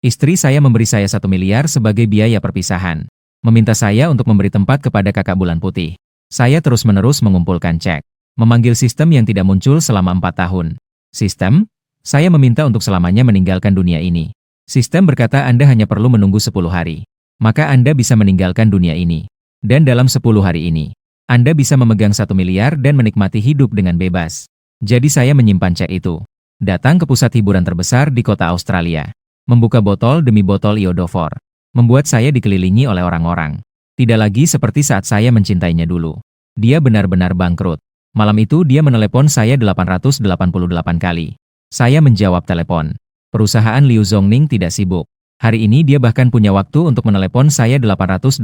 Istri saya memberi saya 1 miliar sebagai biaya perpisahan. Meminta saya untuk memberi tempat kepada kakak bulan putih. Saya terus-menerus mengumpulkan cek. Memanggil sistem yang tidak muncul selama 4 tahun. Sistem, saya meminta untuk selamanya meninggalkan dunia ini. Sistem berkata Anda hanya perlu menunggu 10 hari. Maka Anda bisa meninggalkan dunia ini. Dan dalam 10 hari ini, Anda bisa memegang 1 miliar dan menikmati hidup dengan bebas. Jadi saya menyimpan cek itu. Datang ke pusat hiburan terbesar di kota Australia. Membuka botol demi botol iodofor. Membuat saya dikelilingi oleh orang-orang. Tidak lagi seperti saat saya mencintainya dulu. Dia benar-benar bangkrut. Malam itu dia menelepon saya 888 kali. Saya menjawab telepon. Perusahaan Liu Zongning tidak sibuk. Hari ini dia bahkan punya waktu untuk menelepon saya 888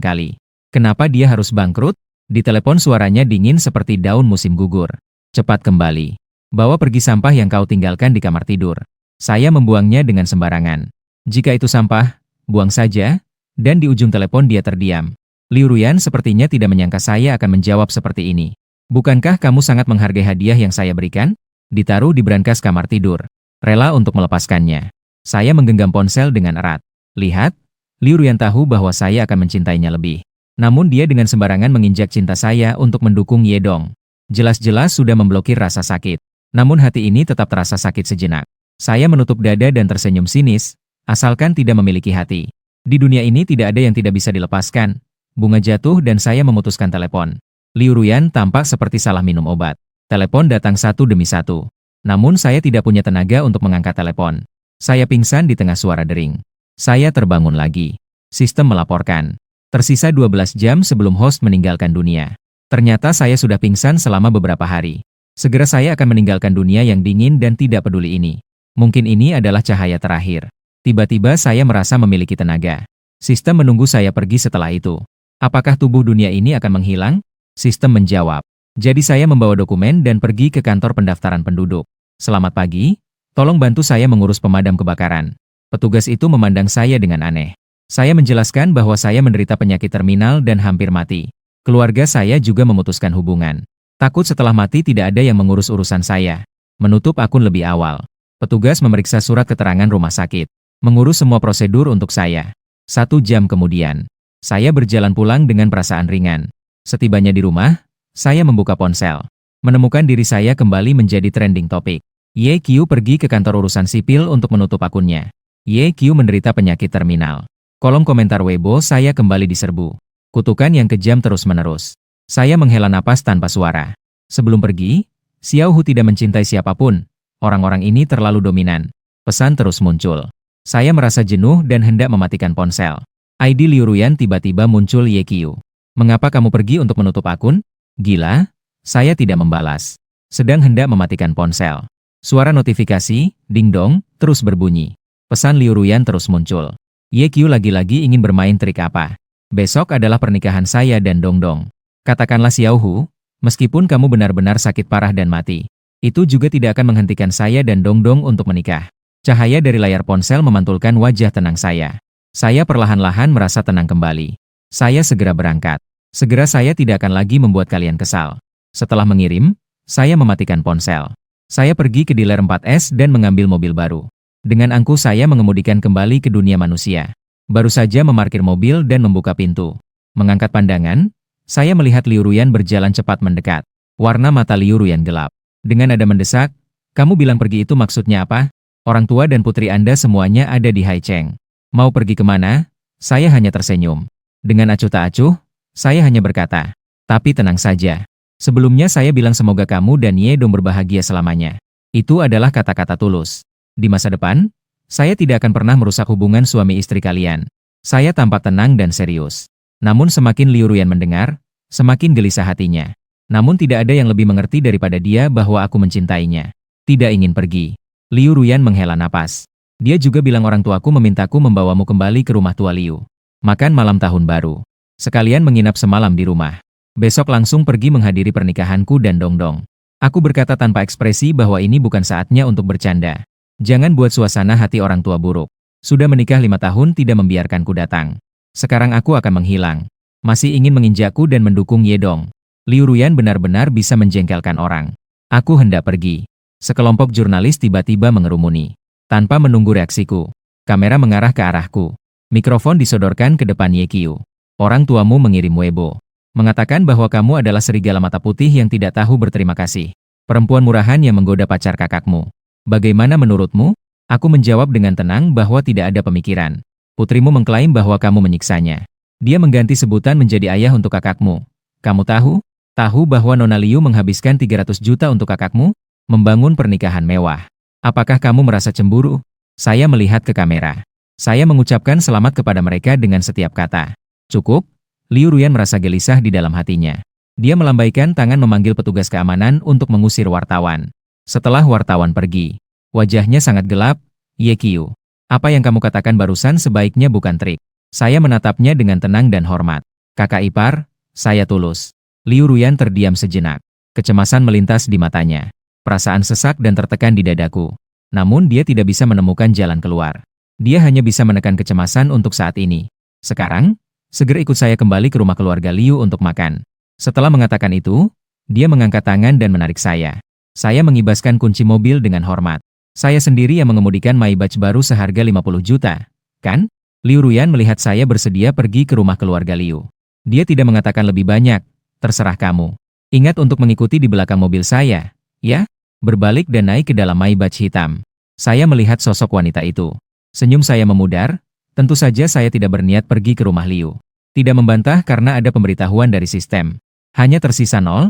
kali. Kenapa dia harus bangkrut? Di telepon suaranya dingin seperti daun musim gugur. Cepat kembali. Bawa pergi sampah yang kau tinggalkan di kamar tidur. Saya membuangnya dengan sembarangan. Jika itu sampah, buang saja. Dan di ujung telepon dia terdiam. Liu Ruyan sepertinya tidak menyangka saya akan menjawab seperti ini. Bukankah kamu sangat menghargai hadiah yang saya berikan? Ditaruh di brankas kamar tidur. Rela untuk melepaskannya. Saya menggenggam ponsel dengan erat. Lihat, Liu Ruyan tahu bahwa saya akan mencintainya lebih. Namun dia dengan sembarangan menginjak cinta saya untuk mendukung Ye Dong. Jelas-jelas sudah memblokir rasa sakit. Namun hati ini tetap terasa sakit sejenak. Saya menutup dada dan tersenyum sinis, asalkan tidak memiliki hati. Di dunia ini tidak ada yang tidak bisa dilepaskan. Bunga jatuh dan saya memutuskan telepon. Liu Ruyan tampak seperti salah minum obat. Telepon datang satu demi satu. Namun saya tidak punya tenaga untuk mengangkat telepon. Saya pingsan di tengah suara dering. Saya terbangun lagi. Sistem melaporkan. Tersisa 12 jam sebelum host meninggalkan dunia. Ternyata saya sudah pingsan selama beberapa hari. Segera saya akan meninggalkan dunia yang dingin dan tidak peduli ini. Mungkin ini adalah cahaya terakhir. Tiba-tiba saya merasa memiliki tenaga. Sistem menunggu saya pergi setelah itu. Apakah tubuh dunia ini akan menghilang? Sistem menjawab. Jadi saya membawa dokumen dan pergi ke kantor pendaftaran penduduk. Selamat pagi, tolong bantu saya mengurus pemadam kebakaran. Petugas itu memandang saya dengan aneh. Saya menjelaskan bahwa saya menderita penyakit terminal dan hampir mati. Keluarga saya juga memutuskan hubungan. Takut setelah mati tidak ada yang mengurus urusan saya. Menutup akun lebih awal. Petugas memeriksa surat keterangan rumah sakit. Mengurus semua prosedur untuk saya. 1 jam kemudian, saya berjalan pulang dengan perasaan ringan. Setibanya di rumah, saya membuka ponsel. Menemukan diri saya kembali menjadi trending topik. Ye Qiu pergi ke kantor urusan sipil untuk menutup akunnya. Ye Qiu menderita penyakit terminal. Kolom komentar Weibo saya kembali diserbu. Kutukan yang kejam terus-menerus. Saya menghela napas tanpa suara. Sebelum pergi, Xiao Hu tidak mencintai siapapun. Orang-orang ini terlalu dominan. Pesan terus muncul. Saya merasa jenuh dan hendak mematikan ponsel. ID Liu Ruyan tiba-tiba muncul. Ye Qiu. Mengapa kamu pergi untuk menutup akun? Gila? Saya tidak membalas. Sedang hendak mematikan ponsel. Suara notifikasi, ding-dong, terus berbunyi. Pesan Liu Ruyan terus muncul. Ye Qiu lagi-lagi ingin bermain trik apa? Besok adalah pernikahan saya dan Dongdong. Katakanlah Xiao Hu, meskipun kamu benar-benar sakit parah dan mati, itu juga tidak akan menghentikan saya dan Dongdong untuk menikah. Cahaya dari layar ponsel memantulkan wajah tenang saya. Saya perlahan-lahan merasa tenang kembali. Saya segera berangkat. Segera saya tidak akan lagi membuat kalian kesal. Setelah mengirim, saya mematikan ponsel. Saya pergi ke dealer 4S dan mengambil mobil baru. Dengan angkuh saya mengemudikan kembali ke dunia manusia. Baru saja memarkir mobil dan membuka pintu. Mengangkat pandangan, saya melihat Liu Ruyan berjalan cepat mendekat. Warna mata Liu Ruyan gelap. Dengan nada mendesak, kamu bilang pergi itu maksudnya apa? Orang tua dan putri Anda semuanya ada di Haicheng. Mau pergi kemana? Saya hanya tersenyum. Dengan acuh tak acuh, saya hanya berkata, tapi tenang saja. Sebelumnya saya bilang semoga kamu dan Ye Dong berbahagia selamanya. Itu adalah kata-kata tulus. Di masa depan, saya tidak akan pernah merusak hubungan suami istri kalian. Saya tampak tenang dan serius. Namun semakin Liu Ruyan mendengar, semakin gelisah hatinya. Namun tidak ada yang lebih mengerti daripada dia bahwa aku mencintainya. Tidak ingin pergi. Liu Ruyan menghela napas. Dia juga bilang orang tuaku memintaku membawamu kembali ke rumah tua Liu. Makan malam tahun baru. Sekalian menginap semalam di rumah. Besok langsung pergi menghadiri pernikahanku dan Dongdong. Aku berkata tanpa ekspresi bahwa ini bukan saatnya untuk bercanda. Jangan buat suasana hati orang tua buruk. Sudah menikah 5 tahun tidak membiarkanku datang. Sekarang aku akan menghilang. Masih ingin menginjakku dan mendukung Ye Dong. Liu Ruyan benar-benar bisa menjengkelkan orang. Aku hendak pergi. Sekelompok jurnalis tiba-tiba mengerumuni. Tanpa menunggu reaksiku. Kamera mengarah ke arahku. Mikrofon disodorkan ke depan Yekiu. Orang tuamu mengirim Weibo. Mengatakan bahwa kamu adalah serigala mata putih yang tidak tahu berterima kasih. Perempuan murahan yang menggoda pacar kakakmu. Bagaimana menurutmu? Aku menjawab dengan tenang bahwa tidak ada pemikiran. Putrimu mengklaim bahwa kamu menyiksanya. Dia mengganti sebutan menjadi ayah untuk kakakmu. Kamu tahu? Tahu bahwa Nona Liu menghabiskan 300 juta untuk kakakmu? Membangun pernikahan mewah. Apakah kamu merasa cemburu? Saya melihat ke kamera. Saya mengucapkan selamat kepada mereka dengan setiap kata. Cukup? Liu Ruyan merasa gelisah di dalam hatinya. Dia melambaikan tangan memanggil petugas keamanan untuk mengusir wartawan. Setelah wartawan pergi, wajahnya sangat gelap. Yekiu, apa yang kamu katakan barusan sebaiknya bukan trik. Saya menatapnya dengan tenang dan hormat. Kakak ipar, saya tulus. Liu Ruyan terdiam sejenak. Kecemasan melintas di matanya. Perasaan sesak dan tertekan di dadaku. Namun dia tidak bisa menemukan jalan keluar. Dia hanya bisa menekan kecemasan untuk saat ini. Sekarang, segera ikut saya kembali ke rumah keluarga Liu untuk makan. Setelah mengatakan itu, dia mengangkat tangan dan menarik saya. Saya mengibaskan kunci mobil dengan hormat. Saya sendiri yang mengemudikan Maybach baru seharga 50 juta, kan? Liu Ruyan melihat saya bersedia pergi ke rumah keluarga Liu. Dia tidak mengatakan lebih banyak, terserah kamu. Ingat untuk mengikuti di belakang mobil saya, ya? Berbalik dan naik ke dalam Maybach hitam. Saya melihat sosok wanita itu. Senyum saya memudar, tentu saja saya tidak berniat pergi ke rumah Liu. Tidak membantah karena ada pemberitahuan dari sistem. Hanya tersisa 10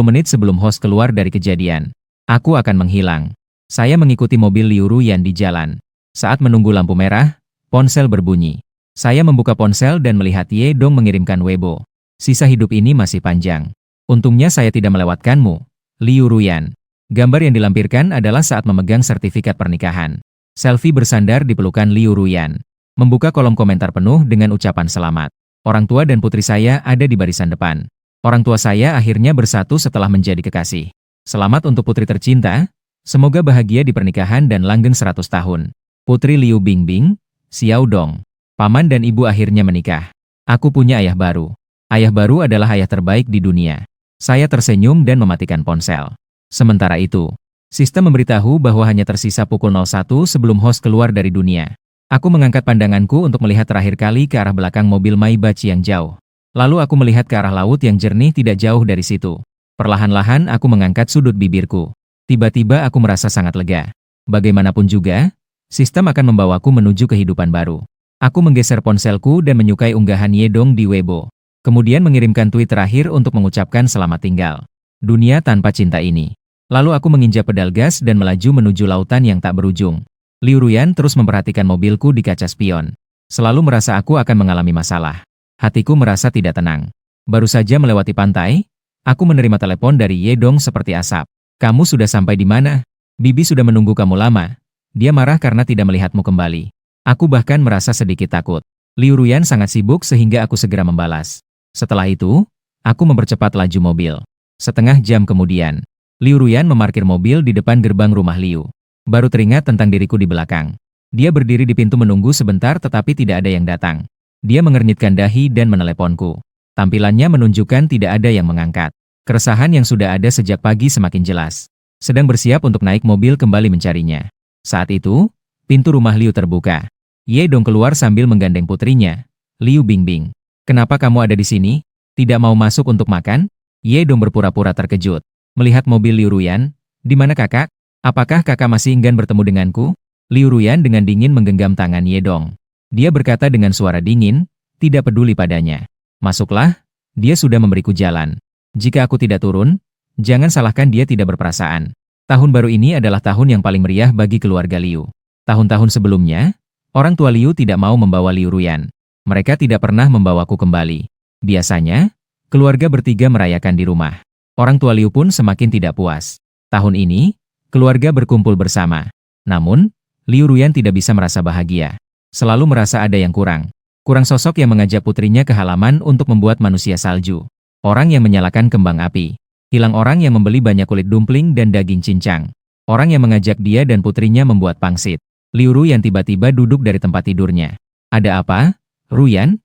menit sebelum host keluar dari kejadian. Aku akan menghilang. Saya mengikuti mobil Liu Ruyan di jalan. Saat menunggu lampu merah, ponsel berbunyi. Saya membuka ponsel dan melihat Ye Dong mengirimkan Weibo. Sisa hidup ini masih panjang. Untungnya saya tidak melewatkanmu, Liu Ruyan. Gambar yang dilampirkan adalah saat memegang sertifikat pernikahan. Selfie bersandar di pelukan Liu Ruyan. Membuka kolom komentar penuh dengan ucapan selamat. Orang tua dan putri saya ada di barisan depan. Orang tua saya akhirnya bersatu setelah menjadi kekasih. Selamat untuk putri tercinta. Semoga bahagia di pernikahan dan langgeng 100 tahun. Putri Liu Bingbing, Xiao Dong. Paman dan ibu akhirnya menikah. Aku punya ayah baru. Ayah baru adalah ayah terbaik di dunia. Saya tersenyum dan mematikan ponsel. Sementara itu, sistem memberitahu bahwa hanya tersisa pukul 01 sebelum host keluar dari dunia. Aku mengangkat pandanganku untuk melihat terakhir kali ke arah belakang mobil Maybach yang jauh. Lalu aku melihat ke arah laut yang jernih tidak jauh dari situ. Perlahan-lahan aku mengangkat sudut bibirku. Tiba-tiba aku merasa sangat lega. Bagaimanapun juga, sistem akan membawaku menuju kehidupan baru. Aku menggeser ponselku dan menyukai unggahan Ye Dong di Weibo. Kemudian mengirimkan tweet terakhir untuk mengucapkan selamat tinggal. Dunia tanpa cinta ini. Lalu aku menginjak pedal gas dan melaju menuju lautan yang tak berujung. Liu Ruyan terus memperhatikan mobilku di kaca spion. Selalu merasa aku akan mengalami masalah. Hatiku merasa tidak tenang. Baru saja melewati pantai, aku menerima telepon dari Ye Dong seperti asap. Kamu sudah sampai di mana? Bibi sudah menunggu kamu lama. Dia marah karena tidak melihatmu kembali. Aku bahkan merasa sedikit takut. Liu Ruyan sangat sibuk sehingga aku segera membalas. Setelah itu, aku mempercepat laju mobil. Setengah jam kemudian, Liu Ruyan memarkir mobil di depan gerbang rumah Liu. Baru teringat tentang diriku di belakang. Dia berdiri di pintu menunggu sebentar tetapi tidak ada yang datang. Dia mengernyitkan dahi dan meneleponku. Tampilannya menunjukkan tidak ada yang mengangkat. Keresahan yang sudah ada sejak pagi semakin jelas. Sedang bersiap untuk naik mobil kembali mencarinya. Saat itu, pintu rumah Liu terbuka. Ye Dong keluar sambil menggandeng putrinya, Liu Bingbing. Kenapa kamu ada di sini? Tidak mau masuk untuk makan? Ye Dong berpura-pura terkejut. Melihat mobil Liu Ruyan, di mana kakak? Apakah kakak masih enggan bertemu denganku? Liu Ruyan dengan dingin menggenggam tangan Ye Dong. Dia berkata dengan suara dingin, tidak peduli padanya. Masuklah, dia sudah memberiku jalan. Jika aku tidak turun, jangan salahkan dia tidak berperasaan. Tahun baru ini adalah tahun yang paling meriah bagi keluarga Liu. Tahun-tahun sebelumnya, orang tua Liu tidak mau membawa Liu Ruyan. Mereka tidak pernah membawaku kembali. Biasanya, keluarga bertiga merayakan di rumah. Orang tua Liu pun semakin tidak puas. Tahun ini, keluarga berkumpul bersama. Namun, Liu Ruyan tidak bisa merasa bahagia. Selalu merasa ada yang kurang. Kurang sosok yang mengajak putrinya ke halaman untuk membuat manusia salju. Orang yang menyalakan kembang api. Hilang orang yang membeli banyak kulit dumpling dan daging cincang. Orang yang mengajak dia dan putrinya membuat pangsit. Liu Ruyan tiba-tiba duduk dari tempat tidurnya. Ada apa, Ruyan?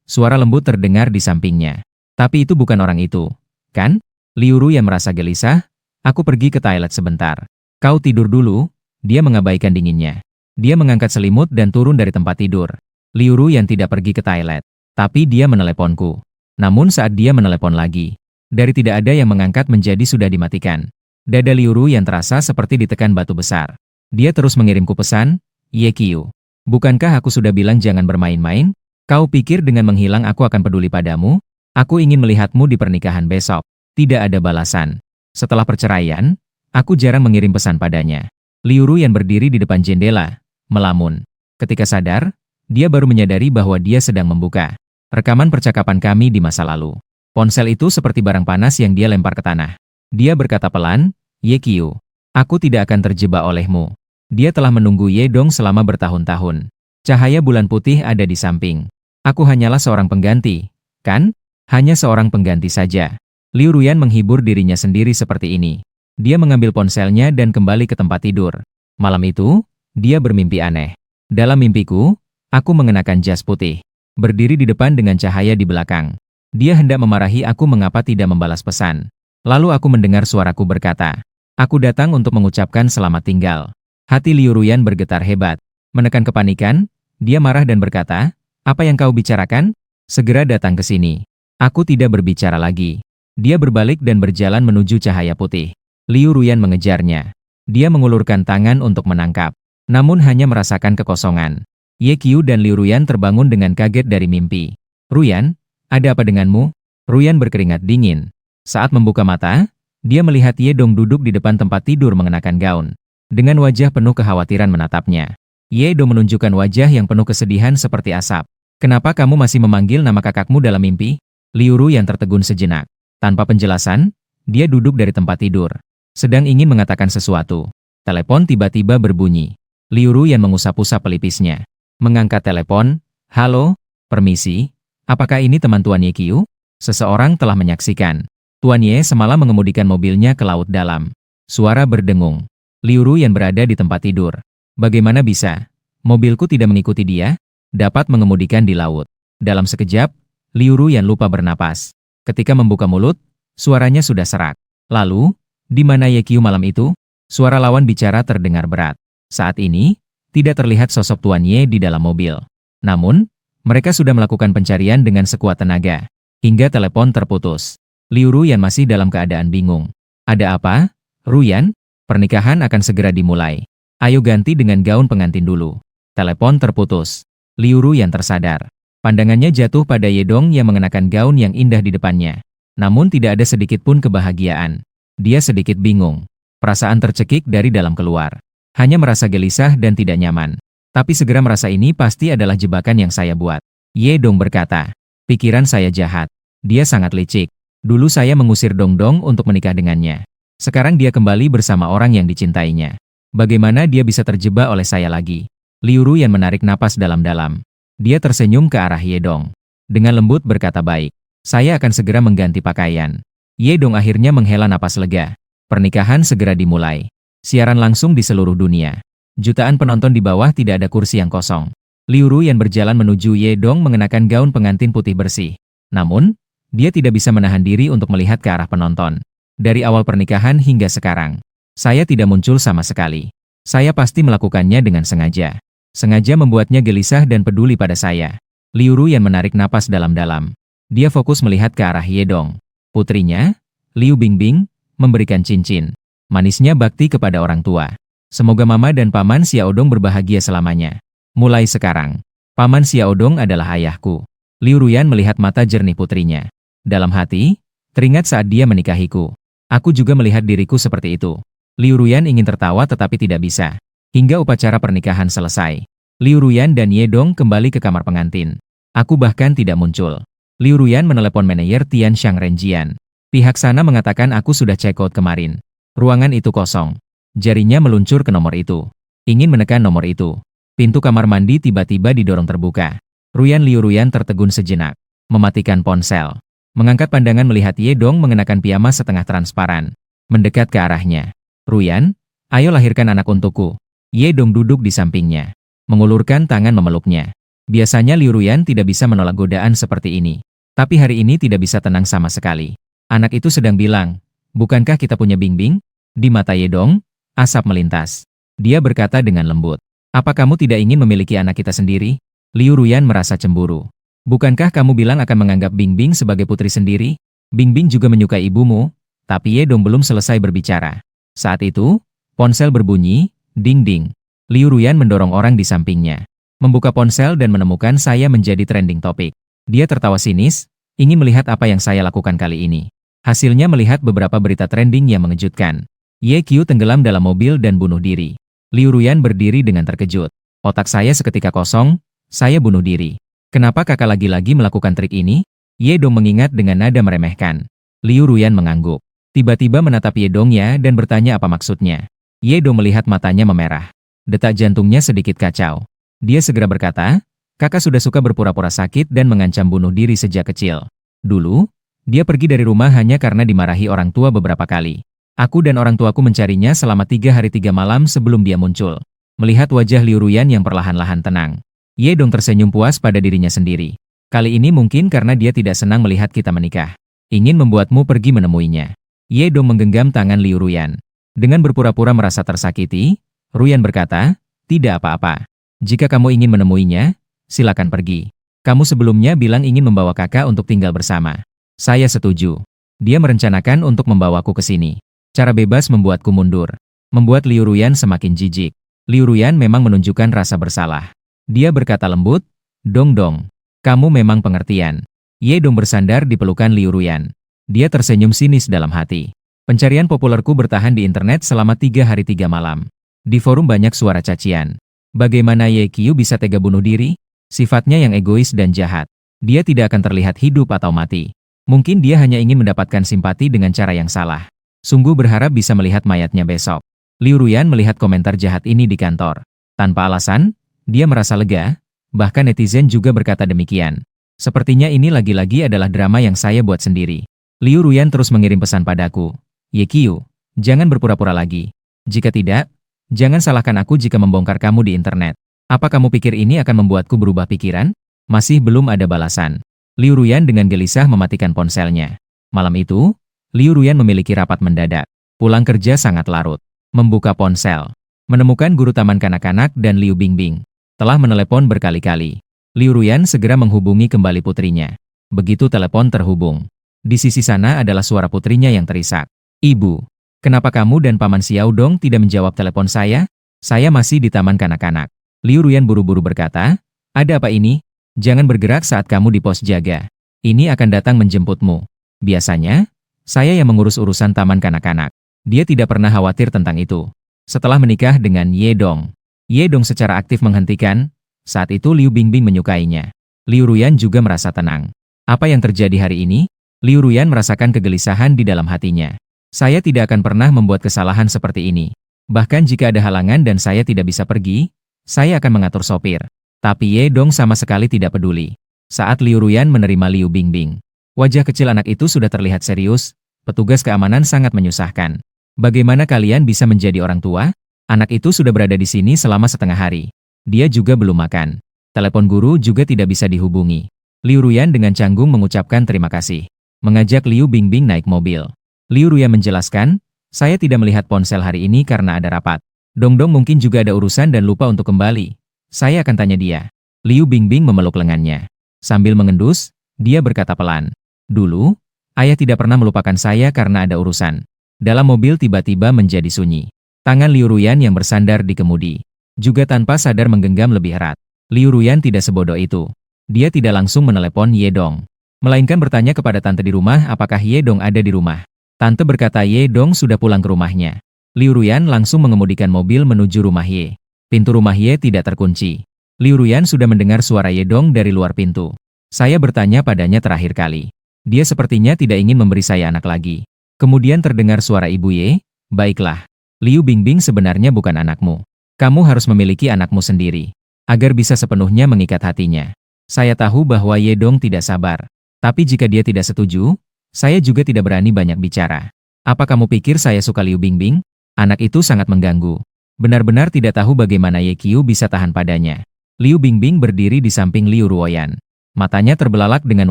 Suara lembut terdengar di sampingnya. Tapi itu bukan orang itu, kan? Liu Ruyan merasa gelisah. Aku pergi ke toilet sebentar. Kau tidur dulu, dia mengabaikan dinginnya. Dia mengangkat selimut dan turun dari tempat tidur. Liu Ruyan tidak pergi ke toilet, tapi dia meneleponku. Namun saat dia menelepon lagi, dari tidak ada yang mengangkat menjadi sudah dimatikan. Dada Liu Ruyan terasa seperti ditekan batu besar. Dia terus mengirimku pesan, "Ye Qiu, bukankah aku sudah bilang jangan bermain-main? Kau pikir dengan menghilang aku akan peduli padamu? Aku ingin melihatmu di pernikahan besok." Tidak ada balasan. Setelah perceraian, aku jarang mengirim pesan padanya. Liu Ruyan berdiri di depan jendela, melamun. Ketika sadar, dia baru menyadari bahwa dia sedang membuka rekaman percakapan kami di masa lalu. Ponsel itu seperti barang panas yang dia lempar ke tanah. Dia berkata pelan, "Ye Qiu, aku tidak akan terjebak olehmu." Dia telah menunggu Ye Dong selama bertahun-tahun. Cahaya bulan putih ada di samping. Aku hanyalah seorang pengganti, kan? Hanya seorang pengganti saja. Liu Ruyan menghibur dirinya sendiri seperti ini. Dia mengambil ponselnya dan kembali ke tempat tidur. Malam itu, dia bermimpi aneh. Dalam mimpiku, aku mengenakan jas putih, berdiri di depan dengan cahaya di belakang. Dia hendak memarahi aku mengapa tidak membalas pesan. Lalu aku mendengar suaraku berkata, "Aku datang untuk mengucapkan selamat tinggal." Hati Liu Ruyan bergetar hebat. Menekan kepanikan, dia marah dan berkata, "Apa yang kau bicarakan? Segera datang ke sini." Aku tidak berbicara lagi. Dia berbalik dan berjalan menuju cahaya putih. Liu Ruyan mengejarnya. Dia mengulurkan tangan untuk menangkap, namun hanya merasakan kekosongan. Ye Qiu dan Liu Ruyan terbangun dengan kaget dari mimpi. "Ruyan, ada apa denganmu?" Ruyan berkeringat dingin. Saat membuka mata, dia melihat Ye Dong duduk di depan tempat tidur mengenakan gaun. Dengan wajah penuh kekhawatiran menatapnya. Ye Dong menunjukkan wajah yang penuh kesedihan seperti asap. "Kenapa kamu masih memanggil nama kakakmu dalam mimpi?" Liu Ruyan tertegun sejenak. Tanpa penjelasan, dia duduk dari tempat tidur, sedang ingin mengatakan sesuatu. Telepon tiba-tiba berbunyi. Liu Ruyan mengusap-usap pelipisnya. Mengangkat telepon, "Halo, permisi, apakah ini teman Tuan Ye Qiu?" Seseorang telah menyaksikan. Tuan Ye semalam mengemudikan mobilnya ke laut dalam. Suara berdengung. Liu Ruyan berada di tempat tidur. Bagaimana bisa? Mobilku tidak mengikuti dia? Dapat mengemudikan di laut. Dalam sekejap, Liu Ruyan lupa bernapas. Ketika membuka mulut, suaranya sudah serak. Lalu, di mana Ye Qiu malam itu? Suara lawan bicara terdengar berat. Saat ini, tidak terlihat sosok Tuan Ye di dalam mobil. Namun, mereka sudah melakukan pencarian dengan sekuat tenaga, hingga telepon terputus. Liu Ruyan masih dalam keadaan bingung. "Ada apa, Ruyan? Pernikahan akan segera dimulai. Ayo ganti dengan gaun pengantin dulu." Telepon terputus. Liu Ruyan tersadar. Pandangannya jatuh pada Ye Dong yang mengenakan gaun yang indah di depannya. Namun tidak ada sedikit pun kebahagiaan. Dia sedikit bingung. Perasaan tercekik dari dalam keluar. Hanya merasa gelisah dan tidak nyaman. Tapi segera merasa ini pasti adalah jebakan yang saya buat. Ye Dong berkata, "Pikiran saya jahat. Dia sangat licik. Dulu saya mengusir Dong Dong untuk menikah dengannya. Sekarang dia kembali bersama orang yang dicintainya. Bagaimana dia bisa terjebak oleh saya lagi?" Liu Ruyan menarik napas dalam-dalam. Dia tersenyum ke arah Ye Dong. Dengan lembut berkata, "Baik, saya akan segera mengganti pakaian." Ye Dong akhirnya menghela napas lega. Pernikahan segera dimulai. Siaran langsung di seluruh dunia. Jutaan penonton di bawah, tidak ada kursi yang kosong. Liu Ruyan berjalan menuju Ye Dong mengenakan gaun pengantin putih bersih. Namun, dia tidak bisa menahan diri untuk melihat ke arah penonton. Dari awal pernikahan hingga sekarang, saya tidak muncul sama sekali. Saya pasti melakukannya dengan sengaja. Sengaja membuatnya gelisah dan peduli pada saya. Liu Ruyan menarik napas dalam-dalam. Dia fokus melihat ke arah Ye Dong. Putrinya, Liu Bingbing, memberikan cincin. Manisnya bakti kepada orang tua. Semoga Mama dan Paman Xiaodong berbahagia selamanya. Mulai sekarang, Paman Xiaodong adalah ayahku. Liu Ruyan melihat mata jernih putrinya. Dalam hati, teringat saat dia menikahiku. Aku juga melihat diriku seperti itu. Liu Ruyan ingin tertawa tetapi tidak bisa. Hingga upacara pernikahan selesai. Liu Ruyan dan Ye Dong kembali ke kamar pengantin. Aku bahkan tidak muncul. Liu Ruyan menelepon manajer Tian Shang Renjian. Pihak sana mengatakan aku sudah check out kemarin. Ruangan itu kosong. Jarinya meluncur ke nomor itu. Ingin menekan nomor itu. Pintu kamar mandi tiba-tiba didorong terbuka. Liu Ruyan tertegun sejenak. Mematikan ponsel. Mengangkat pandangan melihat Ye Dong mengenakan piyama setengah transparan. Mendekat ke arahnya. "Ruyan, ayo lahirkan anak untukku." Ye Dong duduk di sampingnya. Mengulurkan tangan memeluknya. Biasanya Liu Ruyan tidak bisa menolak godaan seperti ini. Tapi hari ini tidak bisa tenang sama sekali. Anak itu sedang bilang, "Bukankah kita punya Bingbing?" Di mata Ye Dong, asap melintas. Dia berkata dengan lembut, Apa kamu tidak ingin memiliki anak kita sendiri? Liu Ruyan merasa cemburu. Bukankah kamu bilang akan menganggap Bingbing sebagai putri sendiri? Bingbing juga menyukai ibumu, tapi Ye Dong belum selesai berbicara. Saat itu, ponsel berbunyi, ding-ding. Liu Ruyan mendorong orang di sampingnya. Membuka ponsel dan menemukan saya menjadi trending topik. Dia tertawa sinis, ingin melihat apa yang saya lakukan kali ini. Hasilnya melihat beberapa berita trending yang mengejutkan. Ye Qiu tenggelam dalam mobil dan bunuh diri. Liu Ruyan berdiri dengan terkejut. Otak saya seketika kosong, saya bunuh diri. Kenapa kakak lagi-lagi melakukan trik ini? Ye Dong mengingat dengan nada meremehkan. Liu Ruyan mengangguk. Tiba-tiba menatap Ye Dongnya dan bertanya apa maksudnya. Ye Dong melihat matanya memerah. Detak jantungnya sedikit kacau. Dia segera berkata, kakak sudah suka berpura-pura sakit dan mengancam bunuh diri sejak kecil. Dulu, dia pergi dari rumah hanya karena dimarahi orang tua beberapa kali. Aku dan orang tuaku mencarinya selama 3 hari 3 malam sebelum dia muncul. Melihat wajah Liu Ruyan yang perlahan-lahan tenang, Ye Dong tersenyum puas pada dirinya sendiri. Kali ini mungkin karena dia tidak senang melihat kita menikah. Ingin membuatmu pergi menemuinya. Ye Dong menggenggam tangan Liu Ruyan. Dengan berpura-pura merasa tersakiti, Ruyan berkata, tidak apa-apa. Jika kamu ingin menemuinya, silakan pergi. Kamu sebelumnya bilang ingin membawa kakak untuk tinggal bersama. Saya setuju. Dia merencanakan untuk membawaku ke sini. Cara bebas membuatku mundur. Membuat Liu Ruyan semakin jijik. Liu Ruyan memang menunjukkan rasa bersalah. Dia berkata lembut, Dong, kamu memang pengertian. Ye Dong bersandar di pelukan Liu Ruyan. Dia tersenyum sinis dalam hati. Pencarian populerku bertahan di internet selama 3 hari 3 malam. Di forum banyak suara cacian. Bagaimana Ye Qiu bisa tega bunuh diri? Sifatnya yang egois dan jahat. Dia tidak akan terlihat hidup atau mati. Mungkin dia hanya ingin mendapatkan simpati dengan cara yang salah. Sungguh berharap bisa melihat mayatnya besok. Liu Ruyan melihat komentar jahat ini di kantor. Tanpa alasan, dia merasa lega, bahkan netizen juga berkata demikian. Sepertinya ini lagi-lagi adalah drama yang saya buat sendiri. Liu Ruyan terus mengirim pesan padaku. Ye Qiu, jangan berpura-pura lagi. Jika tidak, jangan salahkan aku jika membongkar kamu di internet. Apa kamu pikir ini akan membuatku berubah pikiran? Masih belum ada balasan. Liu Ruyan dengan gelisah mematikan ponselnya. Malam itu, Liu Ruyan memiliki rapat mendadak. Pulang kerja sangat larut. Membuka ponsel. Menemukan guru taman kanak-kanak dan Liu Bingbing. Telah menelepon berkali-kali. Liu Ruyan segera menghubungi kembali putrinya. Begitu telepon terhubung. Di sisi sana adalah suara putrinya yang terisak. Ibu, kenapa kamu dan Paman Xiao Dong tidak menjawab telepon saya? Saya masih di taman kanak-kanak. Liu Ruyan buru-buru berkata, ada apa ini? Jangan bergerak saat kamu di pos jaga. Ini akan datang menjemputmu. Biasanya, saya yang mengurus urusan taman kanak-kanak. Dia tidak pernah khawatir tentang itu. Setelah menikah dengan Ye Dong secara aktif menghentikan. Saat itu Liu Bingbing menyukainya. Liu Ruyan juga merasa tenang. Apa yang terjadi hari ini? Liu Ruyan merasakan kegelisahan di dalam hatinya. Saya tidak akan pernah membuat kesalahan seperti ini. Bahkan jika ada halangan dan saya tidak bisa pergi, saya akan mengatur sopir. Tapi Ye Dong sama sekali tidak peduli. Saat Liu Ruyan menerima Liu Bingbing, wajah kecil anak itu sudah terlihat serius. Petugas keamanan sangat menyusahkan. Bagaimana kalian bisa menjadi orang tua? Anak itu sudah berada di sini selama setengah hari. Dia juga belum makan. Telepon guru juga tidak bisa dihubungi. Liu Ruyan dengan canggung mengucapkan terima kasih. Mengajak Liu Bingbing naik mobil. Liu Ruyan menjelaskan, saya tidak melihat ponsel hari ini karena ada rapat. Dong mungkin juga ada urusan dan lupa untuk kembali. Saya akan tanya dia. Liu Bingbing memeluk lengannya. Sambil mengendus, dia berkata pelan. Dulu, ayah tidak pernah melupakan saya karena ada urusan. Dalam mobil tiba-tiba menjadi sunyi. Tangan Liu Ruyan yang bersandar di kemudi juga tanpa sadar menggenggam lebih erat. Liu Ruyan tidak sebodoh itu. Dia tidak langsung menelepon Ye Dong, melainkan bertanya kepada tante di rumah apakah Ye Dong ada di rumah. Tante berkata Ye Dong sudah pulang ke rumahnya. Liu Ruyan langsung mengemudikan mobil menuju rumah Ye. Pintu rumah Ye tidak terkunci. Liu Ruyan sudah mendengar suara Ye Dong dari luar pintu. Saya bertanya padanya terakhir kali. Dia sepertinya tidak ingin memberi saya anak lagi. Kemudian terdengar suara ibu Ye, baiklah. Liu Bingbing sebenarnya bukan anakmu. Kamu harus memiliki anakmu sendiri, agar bisa sepenuhnya mengikat hatinya. Saya tahu bahwa Ye Dong tidak sabar. Tapi jika dia tidak setuju, saya juga tidak berani banyak bicara. Apa kamu pikir saya suka Liu Bingbing? Anak itu sangat mengganggu. Benar-benar tidak tahu bagaimana Ye Qiu bisa tahan padanya. Liu Bingbing berdiri di samping Liu Ruoyan. Matanya terbelalak dengan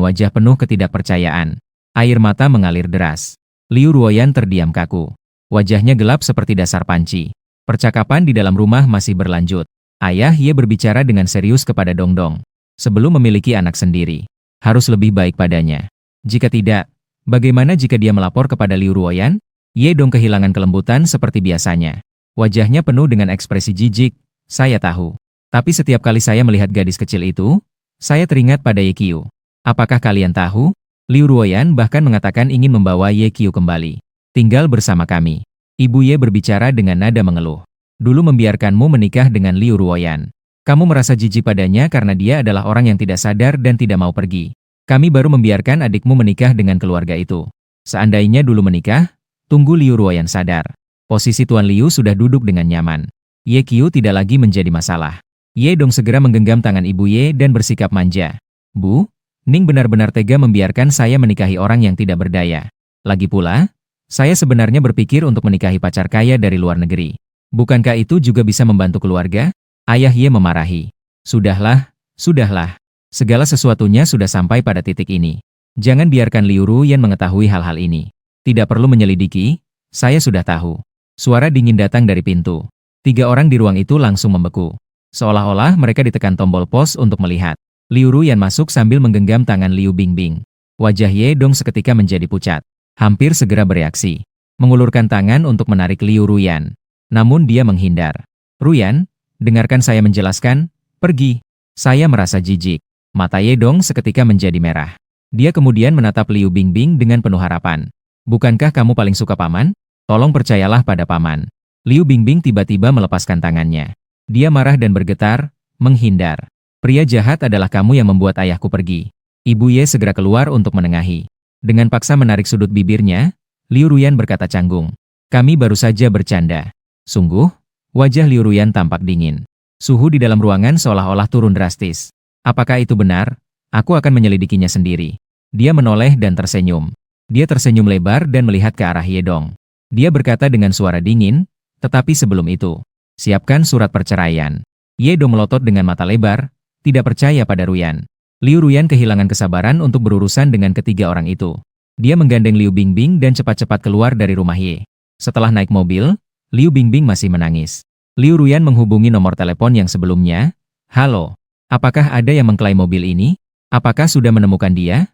wajah penuh ketidakpercayaan. Air mata mengalir deras. Liu Ruoyan terdiam kaku. Wajahnya gelap seperti dasar panci. Percakapan di dalam rumah masih berlanjut. Ayah Ye berbicara dengan serius kepada Dongdong. Sebelum memiliki anak sendiri, harus lebih baik padanya. Jika tidak, bagaimana jika dia melapor kepada Liu Ruoyan? Ye Dong kehilangan kelembutan seperti biasanya. Wajahnya penuh dengan ekspresi jijik. Saya tahu. Tapi setiap kali saya melihat gadis kecil itu, saya teringat pada Ye Qiu. Apakah kalian tahu? Liu Ruoyan bahkan mengatakan ingin membawa Ye Qiu kembali. Tinggal bersama kami. Ibu Ye berbicara dengan nada mengeluh. Dulu membiarkanmu menikah dengan Liu Ruoyan. Kamu merasa jijik padanya karena dia adalah orang yang tidak sadar dan tidak mau pergi. Kami baru membiarkan adikmu menikah dengan keluarga itu. Seandainya dulu menikah, tunggu Liu Ruoyan sadar. Posisi Tuan Liu sudah duduk dengan nyaman. Ye Qiu tidak lagi menjadi masalah. Ye Dong segera menggenggam tangan Ibu Ye dan bersikap manja. Bu, Ning benar-benar tega membiarkan saya menikahi orang yang tidak berdaya. Lagi pula, saya sebenarnya berpikir untuk menikahi pacar kaya dari luar negeri. Bukankah itu juga bisa membantu keluarga? Ayah Ye memarahi. Sudahlah, sudahlah. Segala sesuatunya sudah sampai pada titik ini. Jangan biarkan Liu Ruoyan mengetahui hal-hal ini. Tidak perlu menyelidiki, saya sudah tahu. Suara dingin datang dari pintu. 3 orang di ruang itu langsung membeku. Seolah-olah mereka ditekan tombol pos untuk melihat. Liu Ruoyan masuk sambil menggenggam tangan Liu Bingbing. Wajah Ye Dong seketika menjadi pucat. Hampir segera bereaksi. Mengulurkan tangan untuk menarik Liu Ruoyan. Namun dia menghindar. Ruoyan, dengarkan saya menjelaskan, pergi. Saya merasa jijik. Mata Ye Dong seketika menjadi merah. Dia kemudian menatap Liu Bingbing dengan penuh harapan. Bukankah kamu paling suka paman? Tolong percayalah pada paman. Liu Bingbing tiba-tiba melepaskan tangannya. Dia marah dan bergetar, menghindar. Pria jahat adalah kamu yang membuat ayahku pergi. Ibu Ye segera keluar untuk menengahi. Dengan paksa menarik sudut bibirnya, Liu Ruoyan berkata canggung. Kami baru saja bercanda. Sungguh, wajah Liu Ruoyan tampak dingin. Suhu di dalam ruangan seolah-olah turun drastis. Apakah itu benar? Aku akan menyelidikinya sendiri. Dia menoleh dan tersenyum. Dia tersenyum lebar dan melihat ke arah Ye Dong. Dia berkata dengan suara dingin, tetapi sebelum itu, siapkan surat perceraian. Ye Dong melotot dengan mata lebar, tidak percaya pada Ruoyan. Liu Ruoyan kehilangan kesabaran untuk berurusan dengan ketiga orang itu. Dia menggandeng Liu Bingbing dan cepat-cepat keluar dari rumah Ye. Setelah naik mobil, Liu Bingbing masih menangis. Liu Ruoyan menghubungi nomor telepon yang sebelumnya. Halo, apakah ada yang mengklaim mobil ini? Apakah sudah menemukan dia?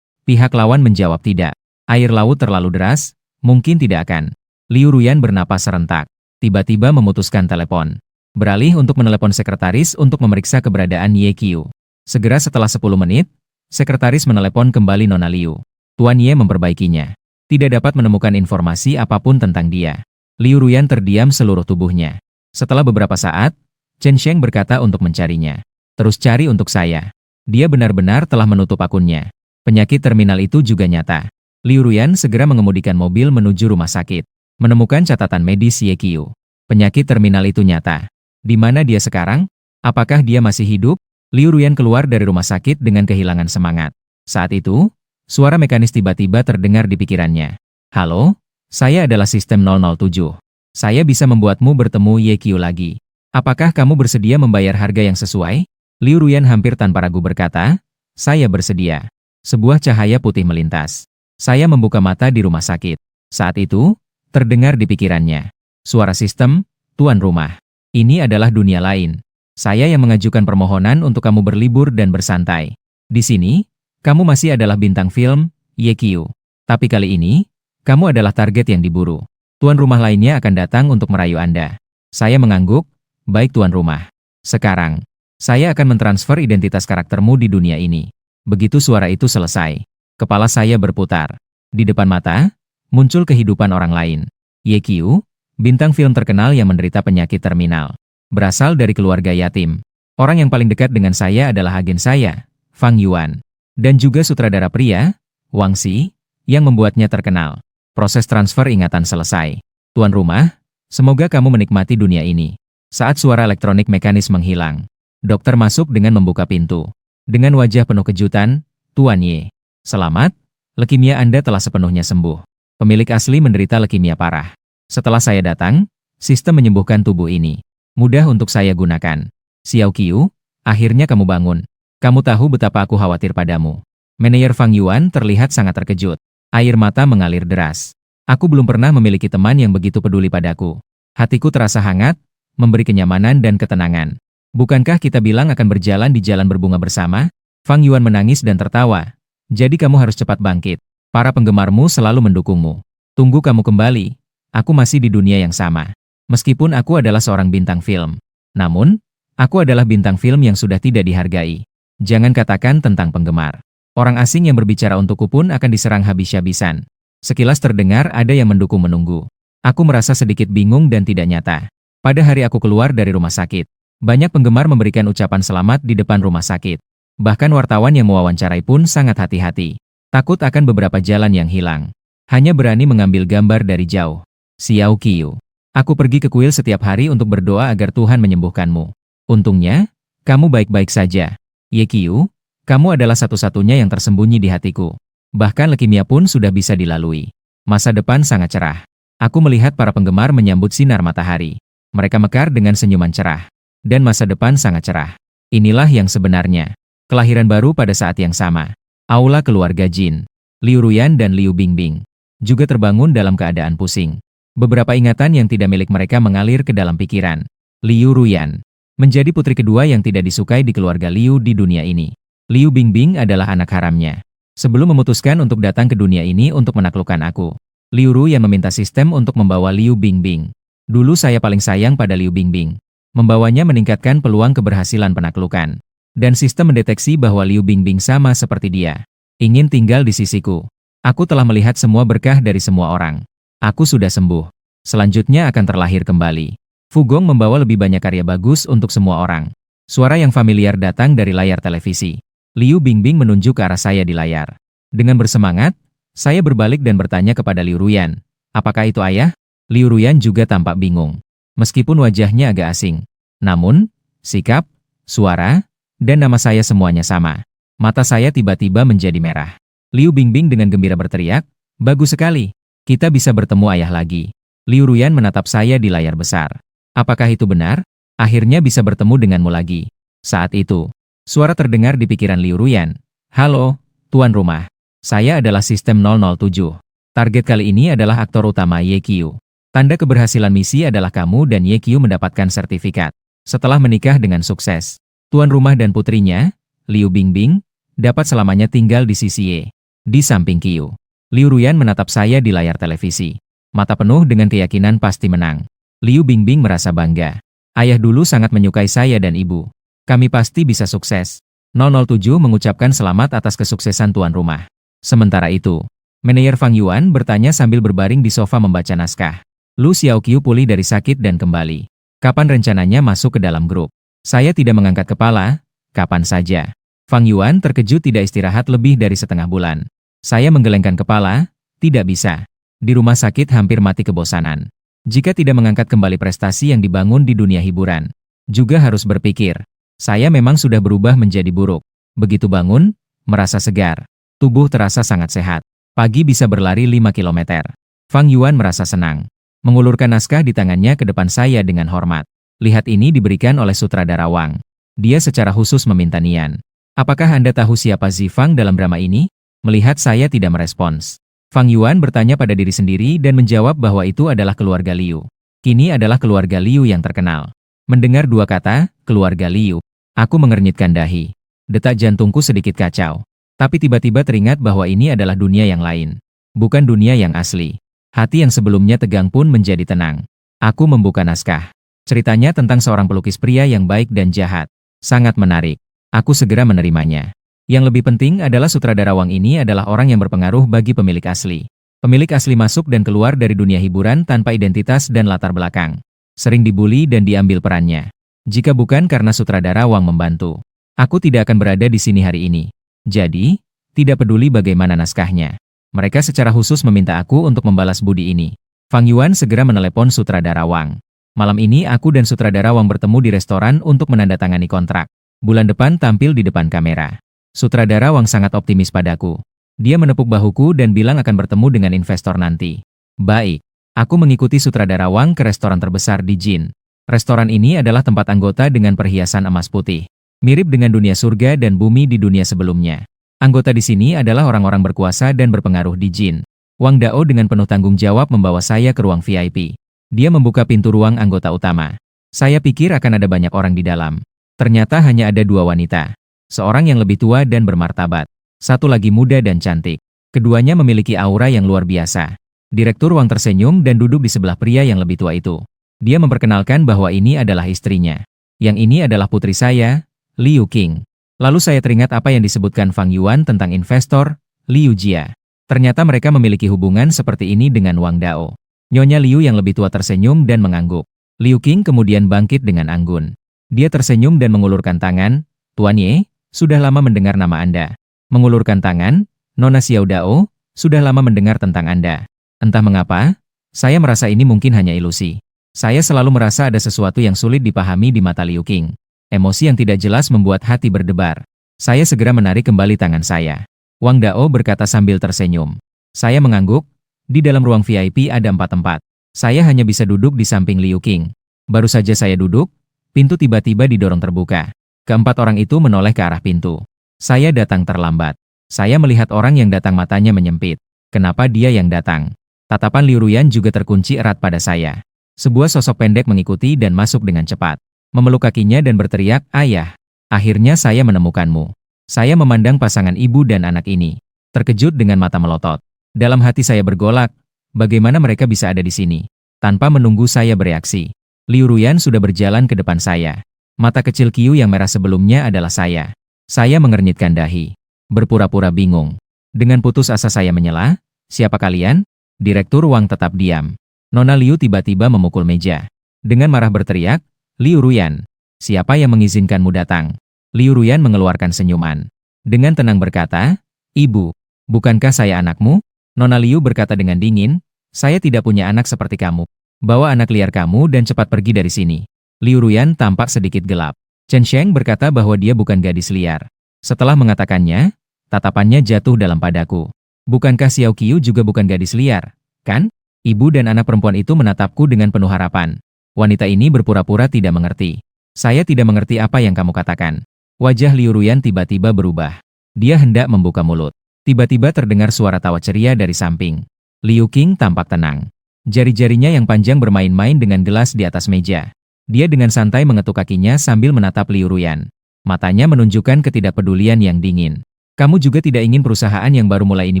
Pihak lawan menjawab tidak. Air laut terlalu deras, mungkin tidak akan. Liu Ruoyan bernapas serentak. Tiba-tiba memutuskan telepon. Beralih untuk menelepon sekretaris untuk memeriksa keberadaan Ye Qiu. Segera setelah 10 menit, sekretaris menelepon kembali Nona Liu. Tuan Ye memperbaikinya. Tidak dapat menemukan informasi apapun tentang dia. Liu Ruoyan terdiam seluruh tubuhnya. Setelah beberapa saat, Chen Sheng berkata untuk mencarinya. Terus cari untuk saya. Dia benar-benar telah menutup akunnya. Penyakit terminal itu juga nyata. Liu Ruoyan segera mengemudikan mobil menuju rumah sakit. Menemukan catatan medis Ye Qiu. Penyakit terminal itu nyata. Di mana dia sekarang? Apakah dia masih hidup? Liu Ruoyan keluar dari rumah sakit dengan kehilangan semangat. Saat itu, suara mekanis tiba-tiba terdengar di pikirannya. Halo? Saya adalah sistem 007. Saya bisa membuatmu bertemu Ye Qiu lagi. Apakah kamu bersedia membayar harga yang sesuai? Liu Ruoyan hampir tanpa ragu berkata, saya bersedia. Sebuah cahaya putih melintas. Saya membuka mata di rumah sakit. Saat itu, terdengar di pikirannya. Suara sistem, tuan rumah. Ini adalah dunia lain. Saya yang mengajukan permohonan untuk kamu berlibur dan bersantai. Di sini, kamu masih adalah bintang film, Ye Qiu. Tapi kali ini, kamu adalah target yang diburu. Tuan rumah lainnya akan datang untuk merayu Anda. Saya mengangguk, baik tuan rumah. Sekarang, saya akan mentransfer identitas karaktermu di dunia ini. Begitu suara itu selesai, kepala saya berputar. Di depan mata, muncul kehidupan orang lain. Ye Qiu, bintang film terkenal yang menderita penyakit terminal. Berasal dari keluarga yatim. Orang yang paling dekat dengan saya adalah agen saya, Fang Yuan. Dan juga sutradara pria, Wang Xi, yang membuatnya terkenal. Proses transfer ingatan selesai. Tuan rumah, semoga kamu menikmati dunia ini. Saat suara elektronik mekanis menghilang, dokter masuk dengan membuka pintu. Dengan wajah penuh kejutan, Tuan Ye. Selamat, leukemia Anda telah sepenuhnya sembuh. Pemilik asli menderita leukemia parah. Setelah saya datang, sistem menyembuhkan tubuh ini. Mudah untuk saya gunakan. Xiao Qiu, akhirnya kamu bangun. Kamu tahu betapa aku khawatir padamu. Manajer Fang Yuan terlihat sangat terkejut. Air mata mengalir deras. Aku belum pernah memiliki teman yang begitu peduli padaku. Hatiku terasa hangat, memberi kenyamanan dan ketenangan. Bukankah kita bilang akan berjalan di jalan berbunga bersama? Fang Yuan menangis dan tertawa. Jadi kamu harus cepat bangkit. Para penggemarmu selalu mendukungmu. Tunggu kamu kembali. Aku masih di dunia yang sama. Meskipun aku adalah seorang bintang film. Namun, aku adalah bintang film yang sudah tidak dihargai. Jangan katakan tentang penggemar. Orang asing yang berbicara untukku pun akan diserang habis-habisan. Sekilas terdengar ada yang mendukung menunggu. Aku merasa sedikit bingung dan tidak nyata. Pada hari aku keluar dari rumah sakit, banyak penggemar memberikan ucapan selamat di depan rumah sakit. Bahkan wartawan yang mewawancarai pun sangat hati-hati. Takut akan beberapa jalan yang hilang. Hanya berani mengambil gambar dari jauh. Xiao Qiu. Aku pergi ke kuil setiap hari untuk berdoa agar Tuhan menyembuhkanmu. Untungnya, kamu baik-baik saja. Ye Qiu, kamu adalah satu-satunya yang tersembunyi di hatiku. Bahkan leukemia pun sudah bisa dilalui. Masa depan sangat cerah. Aku melihat para penggemar menyambut sinar matahari. Mereka mekar dengan senyuman cerah. Dan masa depan sangat cerah. Inilah yang sebenarnya. Kelahiran baru pada saat yang sama. Aula keluarga Jin. Liu Ruyan dan Liu Bingbing juga terbangun dalam keadaan pusing. Beberapa ingatan yang tidak milik mereka mengalir ke dalam pikiran. Liu Ruyan menjadi putri kedua yang tidak disukai di keluarga Liu di dunia ini. Liu Bingbing adalah anak haramnya. Sebelum memutuskan untuk datang ke dunia ini untuk menaklukkan aku, Liu Ruyan meminta sistem untuk membawa Liu Bingbing. Dulu saya paling sayang pada Liu Bingbing. Membawanya meningkatkan peluang keberhasilan penaklukan. Dan sistem mendeteksi bahwa Liu Bingbing sama seperti dia. Ingin tinggal di sisiku. Aku telah melihat semua berkah dari semua orang. Aku sudah sembuh. Selanjutnya akan terlahir kembali. Fu Gong membawa lebih banyak karya bagus untuk semua orang. Suara yang familiar datang dari layar televisi. Liu Bingbing menunjuk ke arah saya di layar. Dengan bersemangat, saya berbalik dan bertanya kepada Liu Ruyan. Apakah itu ayah? Liu Ruyan juga tampak bingung. Meskipun wajahnya agak asing. Namun, sikap, suara, dan nama saya semuanya sama. Mata saya tiba-tiba menjadi merah. Liu Bingbing dengan gembira berteriak, "Bagus sekali. Kita bisa bertemu ayah lagi." Liu Ruyan menatap saya di layar besar. "Apakah itu benar? Akhirnya bisa bertemu denganmu lagi." Saat itu, suara terdengar di pikiran Liu Ruyan. "Halo, tuan rumah. Saya adalah sistem 007. Target kali ini adalah aktor utama Ye Qiu. Tanda keberhasilan misi adalah kamu dan Ye Qiu mendapatkan sertifikat. Setelah menikah dengan sukses, tuan rumah dan putrinya, Liu Bingbing, dapat selamanya tinggal di sisi Ye. Di samping Qiu." Liu Ruyan menatap saya di layar televisi. Mata penuh dengan keyakinan pasti menang. Liu Bingbing merasa bangga. Ayah dulu sangat menyukai saya dan ibu. Kami pasti bisa sukses. 007 mengucapkan selamat atas kesuksesan tuan rumah. Sementara itu, manajer Fang Yuan bertanya sambil berbaring di sofa membaca naskah. Lu Xiaoqiu pulih dari sakit dan kembali. Kapan rencananya masuk ke dalam grup? Saya tidak mengangkat kepala. Kapan saja. Fang Yuan terkejut tidak istirahat lebih dari setengah bulan. Saya menggelengkan kepala. Tidak bisa. Di rumah sakit hampir mati kebosanan. Jika tidak mengangkat kembali prestasi yang dibangun di dunia hiburan, juga harus berpikir. Saya memang sudah berubah menjadi buruk. Begitu bangun, merasa segar. Tubuh terasa sangat sehat. Pagi bisa berlari 5 kilometer. Fang Yuan merasa senang. Mengulurkan naskah di tangannya ke depan saya dengan hormat. Lihat ini diberikan oleh sutradara Wang. Dia secara khusus meminta Nian. Apakah Anda tahu siapa Zifang dalam drama ini? Melihat saya tidak merespons. Fang Yuan bertanya pada diri sendiri dan menjawab bahwa itu adalah keluarga Liu. Kini adalah keluarga Liu yang terkenal. Mendengar dua kata, keluarga Liu, aku mengernyitkan dahi. Detak jantungku sedikit kacau. Tapi tiba-tiba teringat bahwa ini adalah dunia yang lain. Bukan dunia yang asli. Hati yang sebelumnya tegang pun menjadi tenang. Aku membuka naskah. Ceritanya tentang seorang pelukis pria yang baik dan jahat. Sangat menarik. Aku segera menerimanya. Yang lebih penting adalah sutradara Wang ini adalah orang yang berpengaruh bagi pemilik asli. Pemilik asli masuk dan keluar dari dunia hiburan tanpa identitas dan latar belakang. Sering dibully dan diambil perannya. Jika bukan karena sutradara Wang membantu, aku tidak akan berada di sini hari ini. Jadi, tidak peduli bagaimana naskahnya. Mereka secara khusus meminta aku untuk membalas budi ini. Fang Yuan segera menelepon sutradara Wang. Malam ini aku dan sutradara Wang bertemu di restoran untuk menandatangani kontrak. Bulan depan tampil di depan kamera. Sutradara Wang sangat optimis padaku. Dia menepuk bahuku dan bilang akan bertemu dengan investor nanti. Baik, aku mengikuti sutradara Wang ke restoran terbesar di Jin. Restoran ini adalah tempat anggota dengan perhiasan emas putih. Mirip dengan dunia surga dan bumi di dunia sebelumnya. Anggota di sini adalah orang-orang berkuasa dan berpengaruh di Jin. Wang Dao dengan penuh tanggung jawab membawa saya ke ruang VIP. Dia membuka pintu ruang anggota utama. Saya pikir akan ada banyak orang di dalam. Ternyata hanya ada dua wanita. Seorang yang lebih tua dan bermartabat. Satu lagi muda dan cantik. Keduanya memiliki aura yang luar biasa. Direktur Wang tersenyum dan duduk di sebelah pria yang lebih tua itu. Dia memperkenalkan bahwa ini adalah istrinya. Yang ini adalah putri saya, Liu Qing. Lalu saya teringat apa yang disebutkan Fang Yuan tentang investor, Liu Jia. Ternyata mereka memiliki hubungan seperti ini dengan Wang Dao. Nyonya Liu yang lebih tua tersenyum dan mengangguk. Liu Qing kemudian bangkit dengan anggun. Dia tersenyum dan mengulurkan tangan. Tuan Ye, sudah lama mendengar nama Anda. Mengulurkan tangan, Nona Xiao Dao, sudah lama mendengar tentang Anda. Entah mengapa, saya merasa ini mungkin hanya ilusi. Saya selalu merasa ada sesuatu yang sulit dipahami di mata Liu Qing. Emosi yang tidak jelas membuat hati berdebar. Saya segera menarik kembali tangan saya. Wang Dao berkata sambil tersenyum. Saya mengangguk, di dalam ruang VIP ada 4 tempat. Saya hanya bisa duduk di samping Liu Qing. Baru saja saya duduk, pintu tiba-tiba didorong terbuka. Keempat orang itu menoleh ke arah pintu. Saya datang terlambat. Saya melihat orang yang datang matanya menyempit. Kenapa dia yang datang? Tatapan Liu Ruyan juga terkunci erat pada saya. Sebuah sosok pendek mengikuti dan masuk dengan cepat. Memeluk kakinya dan berteriak, "Ayah, akhirnya saya menemukanmu." Saya memandang pasangan ibu dan anak ini, terkejut dengan mata melotot. Dalam hati saya bergolak, bagaimana mereka bisa ada di sini? Tanpa menunggu saya bereaksi, Liu Ruyan sudah berjalan ke depan saya. Mata kecil Qiu yang merah sebelumnya adalah saya. Saya mengernyitkan dahi, berpura-pura bingung. Dengan putus asa saya menyela, "Siapa kalian?" Direktur Wang tetap diam. Nona Liu tiba-tiba memukul meja. Dengan marah berteriak, "Liu Ruyan, siapa yang mengizinkanmu datang?" Liu Ruyan mengeluarkan senyuman. Dengan tenang berkata, "Ibu, bukankah saya anakmu?" Nona Liu berkata dengan dingin, "Saya tidak punya anak seperti kamu. Bawa anak liar kamu dan cepat pergi dari sini." Liu Ruyan tampak sedikit gelap. Chen Sheng berkata bahwa dia bukan gadis liar. Setelah mengatakannya, tatapannya jatuh dalam padaku. "Bukankah Xiao Qiu juga bukan gadis liar, kan?" Ibu dan anak perempuan itu menatapku dengan penuh harapan. Wanita ini berpura-pura tidak mengerti. "Saya tidak mengerti apa yang kamu katakan." Wajah Liu Ruyan tiba-tiba berubah. Dia hendak membuka mulut. Tiba-tiba terdengar suara tawa ceria dari samping. Liu Qing tampak tenang. Jari-jarinya yang panjang bermain-main dengan gelas di atas meja. Dia dengan santai mengetuk kakinya sambil menatap Liu Ruyan. Matanya menunjukkan ketidakpedulian yang dingin. "Kamu juga tidak ingin perusahaan yang baru mulai ini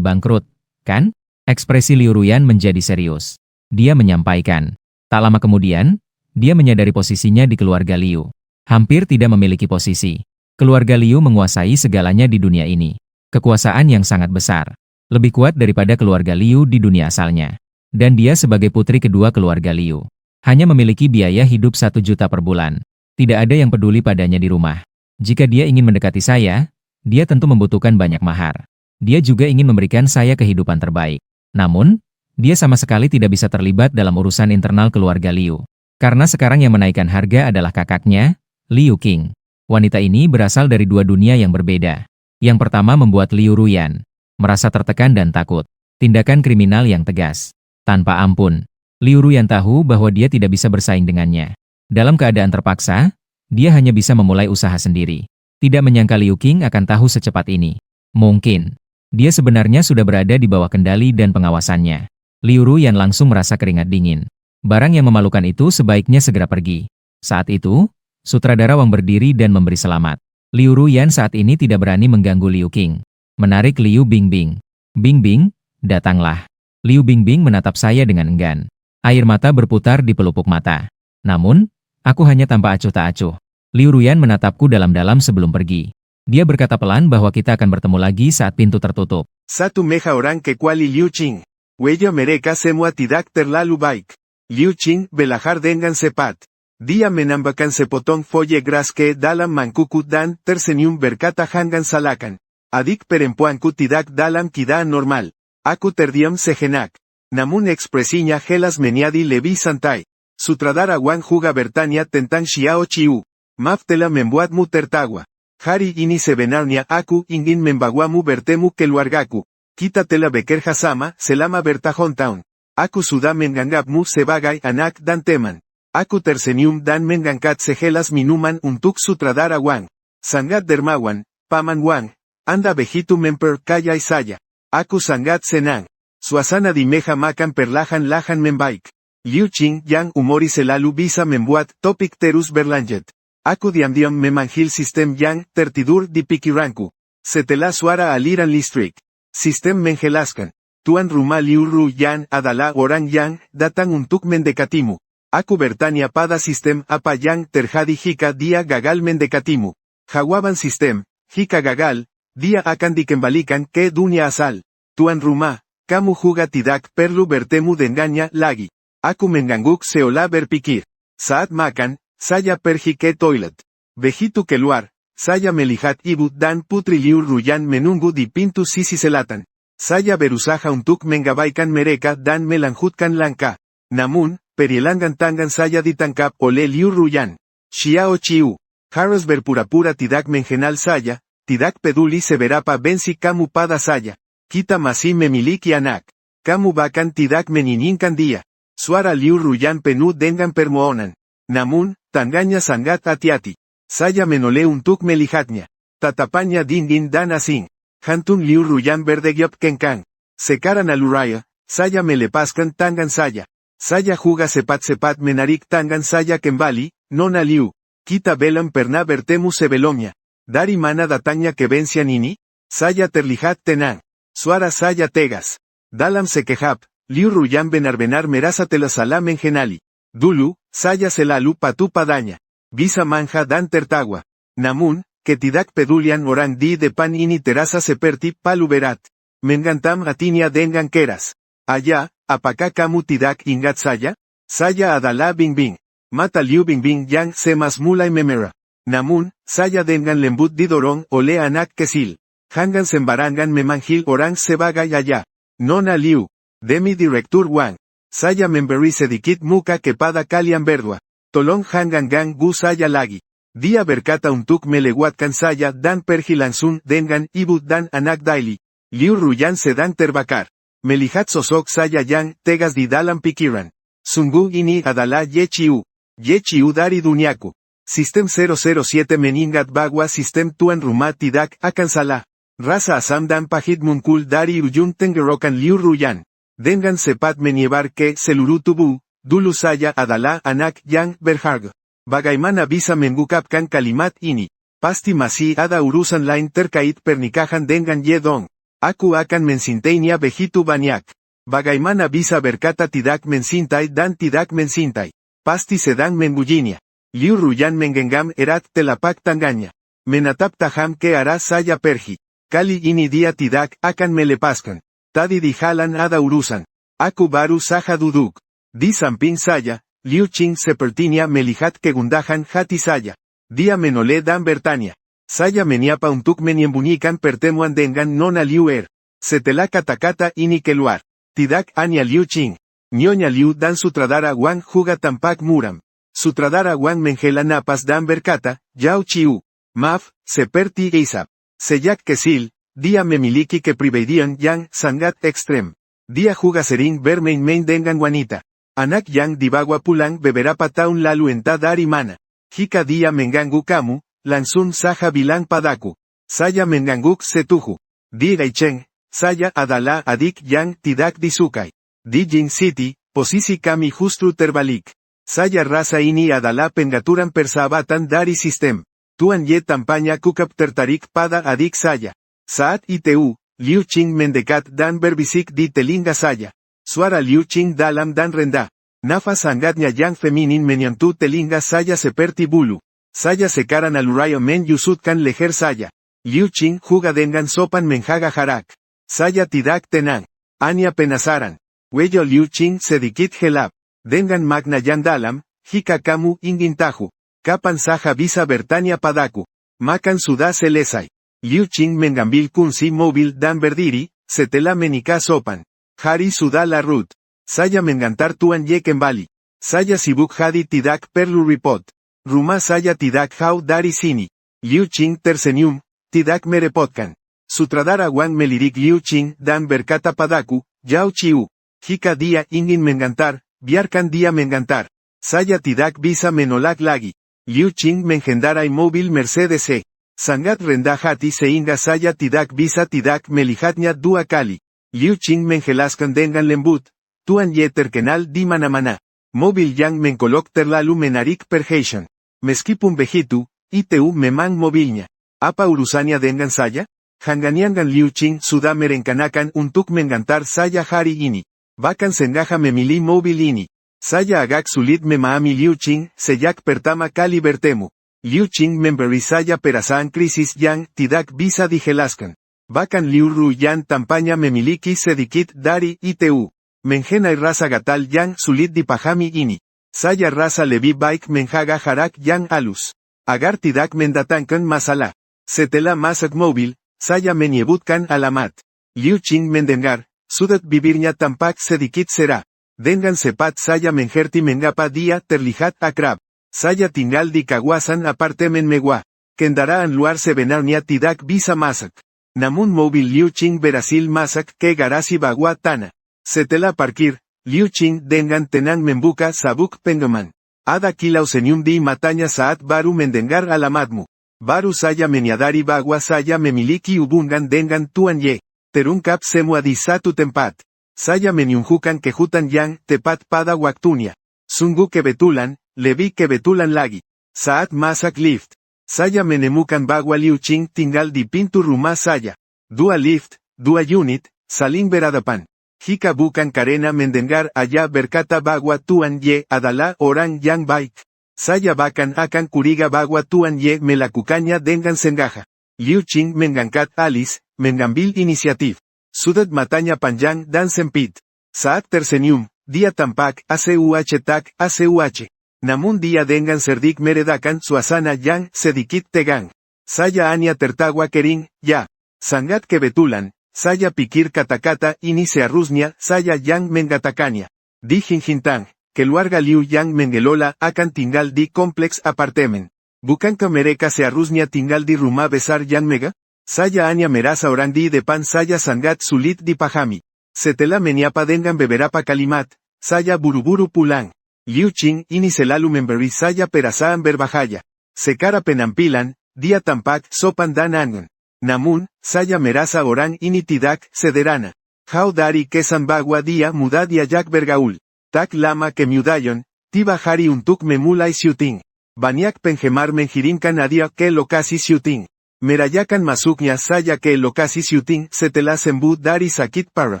bangkrut, kan?" Ekspresi Liu Ruyan menjadi serius. Dia menyampaikan. Tak lama kemudian, dia menyadari posisinya di keluarga Liu. Hampir tidak memiliki posisi. Keluarga Liu menguasai segalanya di dunia ini. Kekuasaan yang sangat besar. Lebih kuat daripada keluarga Liu di dunia asalnya. Dan dia sebagai putri kedua keluarga Liu. Hanya memiliki biaya hidup 1 juta per bulan. Tidak ada yang peduli padanya di rumah. Jika dia ingin mendekati saya, dia tentu membutuhkan banyak mahar. Dia juga ingin memberikan saya kehidupan terbaik. Namun, dia sama sekali tidak bisa terlibat dalam urusan internal keluarga Liu. Karena sekarang yang menaikkan harga adalah kakaknya, Liu Qing. Wanita ini berasal dari 2 dunia yang berbeda. Yang pertama membuat Liu Ruyan merasa tertekan dan takut. Tindakan kriminal yang tegas. Tanpa ampun. Liu Ruyan tahu bahwa dia tidak bisa bersaing dengannya. Dalam keadaan terpaksa, dia hanya bisa memulai usaha sendiri. Tidak menyangka Liu Qing akan tahu secepat ini. Mungkin, dia sebenarnya sudah berada di bawah kendali dan pengawasannya. Liu Ruyan langsung merasa keringat dingin. Barang yang memalukan itu sebaiknya segera pergi. Saat itu, sutradara Wang berdiri dan memberi selamat. Liu Ruyan saat ini tidak berani mengganggu Liu Qing. Menarik Liu Bingbing. "Bingbing, datanglah." Liu Bingbing menatap saya dengan enggan. Air mata berputar di pelupuk mata. Namun, aku hanya tanpa acuh tak acuh. Liu Ruyan menatapku dalam-dalam sebelum pergi. Dia berkata pelan bahwa kita akan bertemu lagi saat pintu tertutup. "Satu meja orang que kuali Liu Qing. Huella mereka semua tidak terlalu baik. Liu Qing belahar dengan sepat. Dia menambahkan sepotong foye gras ke dalam mangkuku dan tersenyum berkata hangan salakan. Adik perempuanku tidak dalam keadaan normal. Aku terdiam sejenak. Namun ekspresinya jelas menjadi lebih santai. Sutradara Wang juga bertanya tentang Xiao Qiu. Maaf telah membuatmu tertawa. Hari ini sebenarnya aku ingin membawamu bertemu keluargaku. Kita telah bekerja sama selama bertahun-tahun. Aku sudah menganggapmu sebagai anak dan teman. Aku tersenyum dan mengangkat sejelas minuman untuk sutradara Wang. Sangat dermawan, Paman Wang. Anda begitu memperkayai saya. Aku sangat senang. Suasana di meja makan perlahan-lahan membaik. Liu Qing yang umori selalu bisa membuat topik terus berlanjut. Aku diam-diam memanggil sistem yang tertidur di pikiranku. Setelah suara aliran listrik, sistem menjelaskan. Tuan rumah Liu Ruyan adalah orang yang datang untuk mendekatimu. Aku bertanya pada sistem apa yang terjadi jika dia gagal mendekatimu. Jawaban sistem, jika gagal, dia akan dikembalikan ke dunia asal. Tuan rumah, kamu juga tidak perlu bertemu dengannya lagi. Aku mengangguk seolah berpikir. Saat makan, saya pergi ke toilet. Begitu keluar, saya melihat ibu dan putri Liu Ruyan menunggu di pintu sisi selatan. Saya berusaha untuk mengabaikan mereka dan melanjutkan langkah. Namun, pergelangan tangan saya ditangkap oleh Liu Ruyan. Xiao Chiu, harus berpura-pura tidak mengenal saya, tidak peduli seberapa benci kamu pada saya. Kita masih memiliki anak. Kamu bahkan tidak menginginkan dia. Suara Liu Ruyan penuh dengan permohonan. Namun, tangannya sangat hati-hati. Saya menoleh untuk melihatnya. Tatapannya dingin dan asing. Jantung Liu Ruyan berdegup kencang. Sekarang aluraya, saya melepaskan tangan saya. Saya juga cepat-cepat menarik tangan saya kembali, Nona Liu. Kita belum pernah bertemu sebelumnya. Dari mana datangnya kebencian ini? Saya terlihat tenang. Suara saya tegas. Dalam sekejap, Liu Ruyan benar-benar merasa telah salah mengenali. Dulu, saya selalu patuh padanya. Bisa manja dan tertawa. Namun, tidak pedulian orang di depan ini terasa seperti palu berat. Mengantam hatinya dengan keras. Ayah, apakah kamu tidak ingat saya? Saya adalah Bingbing. Mata Liu Bingbing yang semas mulai memerah. Namun, saya dengan lembut didorong oleh anak kecil. Jangan sembarangan memanggil orang sebagai ayah. Nona Liu. Demi Direktur Wang. Saya memberi sedikit muka kepada kalian berdua. Tolong jangan ganggu saya lagi. Dia berkata untuk melewatkan saya dan pergi langsung dengan ibu dan anak Daily. Liu Ruyan sedang terbakar. Melihat sosok saya yang tegas di dalam pikiran. Sungguh ini adalah Ye Chiu. Ye Chiu dari duniaku. Sistem 007 mengingat bahwa sistem tuan rumah tidak akan salah. Rasa asam dan pahit muncul dari ujung tenggorokan Liu Ruyan. Dengan cepat menyebar ke seluruh tubuh, dulu saya adalah anak yang berharga. Bagaimana bisa mengungkapkan kalimat ini? Pasti masih ada urusan lain terkait pernikahan dengan Ye Dong. Aku akan mencintainya begitu banyak. Bagaimana bisa berkata tidak mencintai dan tidak mencintai? Pasti sedang membullinya. Liu Ruyan menggenggam erat telapak tangannya. Menatap tajam ke arah saya pergi. Kali ini dia tidak akan melepaskan. Tadi di jalan ada urusan. Aku baru saja duduk. Di samping saya, Liu Qing sepertinya melihat kegundahan hati saya. Dia menoleh dan bertanya. Saya menyapa untuk menyembunyikan pertemuan dengan Nona Liu Setelah kata-kata ini keluar. Tidak hanya Liu Qing. Nyonya Liu dan sutradara Wang juga tampak muram. Sutradara Wang menghela napas dan berkata, Yao Chiu. Maaf, seperti Isap. Sejak kecil, dia memiliki kepribadian yang sangat ekstrem. Dia juga sering bermain-main dengan wanita. Anak yang dibawa pulang beberapa tahun lalu entah dari mana. Jika dia mengganggu kamu, langsung saja bilang padaku. Saya mengangguk setuju. Di Gaicheng, saya adalah adik yang tidak disukai. Di Jing City, posisi kami justru terbalik. Saya rasa ini adalah pengaturan persahabatan dari sistem. Tuan Ye tampaknya cukup tertarik pada adik saya. Saat itu, Liu Qing mendekat dan berbisik di telinga saya. Suara Liu Qing dalam dan rendah. Nafas hangatnya yang feminin menyentuh telinga saya seperti bulu. Saya sekarang alurayo menyusutkan leher saya. Liu Qing juga dengan sopan menjaga jarak. Saya tidak tenang. Hanya penasaran. Wajah Liu Qing sedikit gelap. Dengan makna yang dalam, jika kamu ingin tahu. Kapan saja bisa bertanya padaku. Makan sudah selesai. Liu Qing mengambil kunci mobil dan berdiri, setelah menikah sopan. Hari sudah larut. Saya mengantar Tuan Ye kembali. Saya sibuk jadi tidak perlu repot. Rumah saya tidak jauh dari sini. Liu Qing tersenyum, tidak merepotkan. Sutradara Wang melirik Liu Qing dan berkata padaku, Yao Chiu. Jika dia ingin mengantar, biarkan dia mengantar. Saya tidak bisa menolak lagi. Liu Qing mengendarai mobil Mercedes E. Sangat rendah hati sehingga saya tidak bisa tidak melihatnya dua kali. Liu Qing menjelaskan dengan lembut. Tuan Ye terkenal di mana-mana. Mobil yang menkolok terlalu menarik perhatian. Meskipun begitu, itu memang mobilnya. Apa urusannya dengan saya? Hanganiangan Liu Qing sudah merencanakan untuk menggantar saya hari ini. Bahkan sengaja memilih mobil ini. Saya agak sulit memahami Liu Qing sejak pertama kali bertemu. Liu Qing memberi saya perasaan krisis yang tidak bisa dijelaskan. Bahkan Liu Ruyan tampaknya memiliki sedikit dari itu. Mengenai rasa gatal yang sulit dipahami ini. Saya rasa lebih baik menjaga jarak yang halus. Agar tidak mendatangkan masalah. Setelah masuk mobil, saya menyebutkan alamat. Liu Qing mendengar, sudut bibirnya tampak sedikit cerah. Dengan cepat saya mengerti mengapa dia terlihat akrab. Saya tinggal di kawasan apartemen mewah. Kendaraan luar sebenarnya tidak bisa masuk. Namun mobil Liu Qing berhasil masuk ke garasi bawah tanah. Setelah parkir, Liu Qing dengan tenang membuka sabuk pengaman. Ada kilau senyum di matanya saat baru mendengar alamatmu. Baru saja menyadari bahwa saya memiliki hubungan dengan Tuan Ye. Terungkap semua di satu tempat. Saya menyunjukkan kejutan yang tepat pada waktunya. Sungguh kebetulan, lebih kebetulan lagi. Saat masuk lift, saya menemukan bahwa Liu Qing tinggal di pintu rumah saya. 2 lift, 2 unit, saling berhadapan. Jika bukan karena mendengar ayah berkata bahwa Tuan Ye adalah orang yang baik. Saya bahkan akan curiga bahwa Tuan Ye melakukannya dengan sengaja. Liu Qing mengangkat alis, mengambil inisiatif. Sudut matanya panjang dan sempit. Saat tersenyum, dia tampak ACUH. Namun dia dengan cerdik meredakan suasana yang sedikit tegang. Saya hanya tertawa kering, ya. Sangat kebetulan. Saya pikir kata-kata ini seharusnya saya yang mengatakannya. Di Jinjintang, keluarga Liu yang mengelola akan tinggal di kompleks apartemen. Bukankah mereka seharusnya tinggal di rumah besar yang mega? Saya hanya merasa orang di depan saya sangat sulit dipahami. Setelah menyapa dengan beberapa kalimat, saya buru-buru pulang. Liu Qing ini selalu memberi saya perasaan berbahaya. Secara penampilan, dia tampak sopan dan anggun. Namun, saya merasa orang ini tidak sederhana. How dari kesan bahwa dia mudah diajak bergaul. Tak lama kemudian, tiba hari untuk memulai syuting. Banyak penggemar mengirimkan hadiah ke lokasi syuting. Merayakan masuknya saya ke lokasi syuting setelah sembuh dari sakit parah.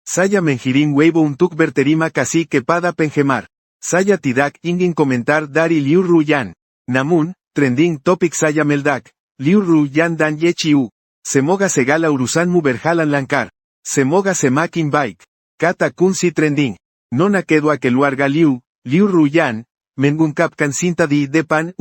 Saya mengirim weibo untuk berterima kasih kepada penggemar. Saya tidak ingin komentar dari Liu Ruyan. Namun, trending topik saya meledak. Liu Ruyan dan Ye Qiu. Semoga segala urusanmu berjalan lancar. Semoga semakin baik. Kata kunci trending. Nona kedua keluarga Liu Ruyan, mengungkapkan cinta di depan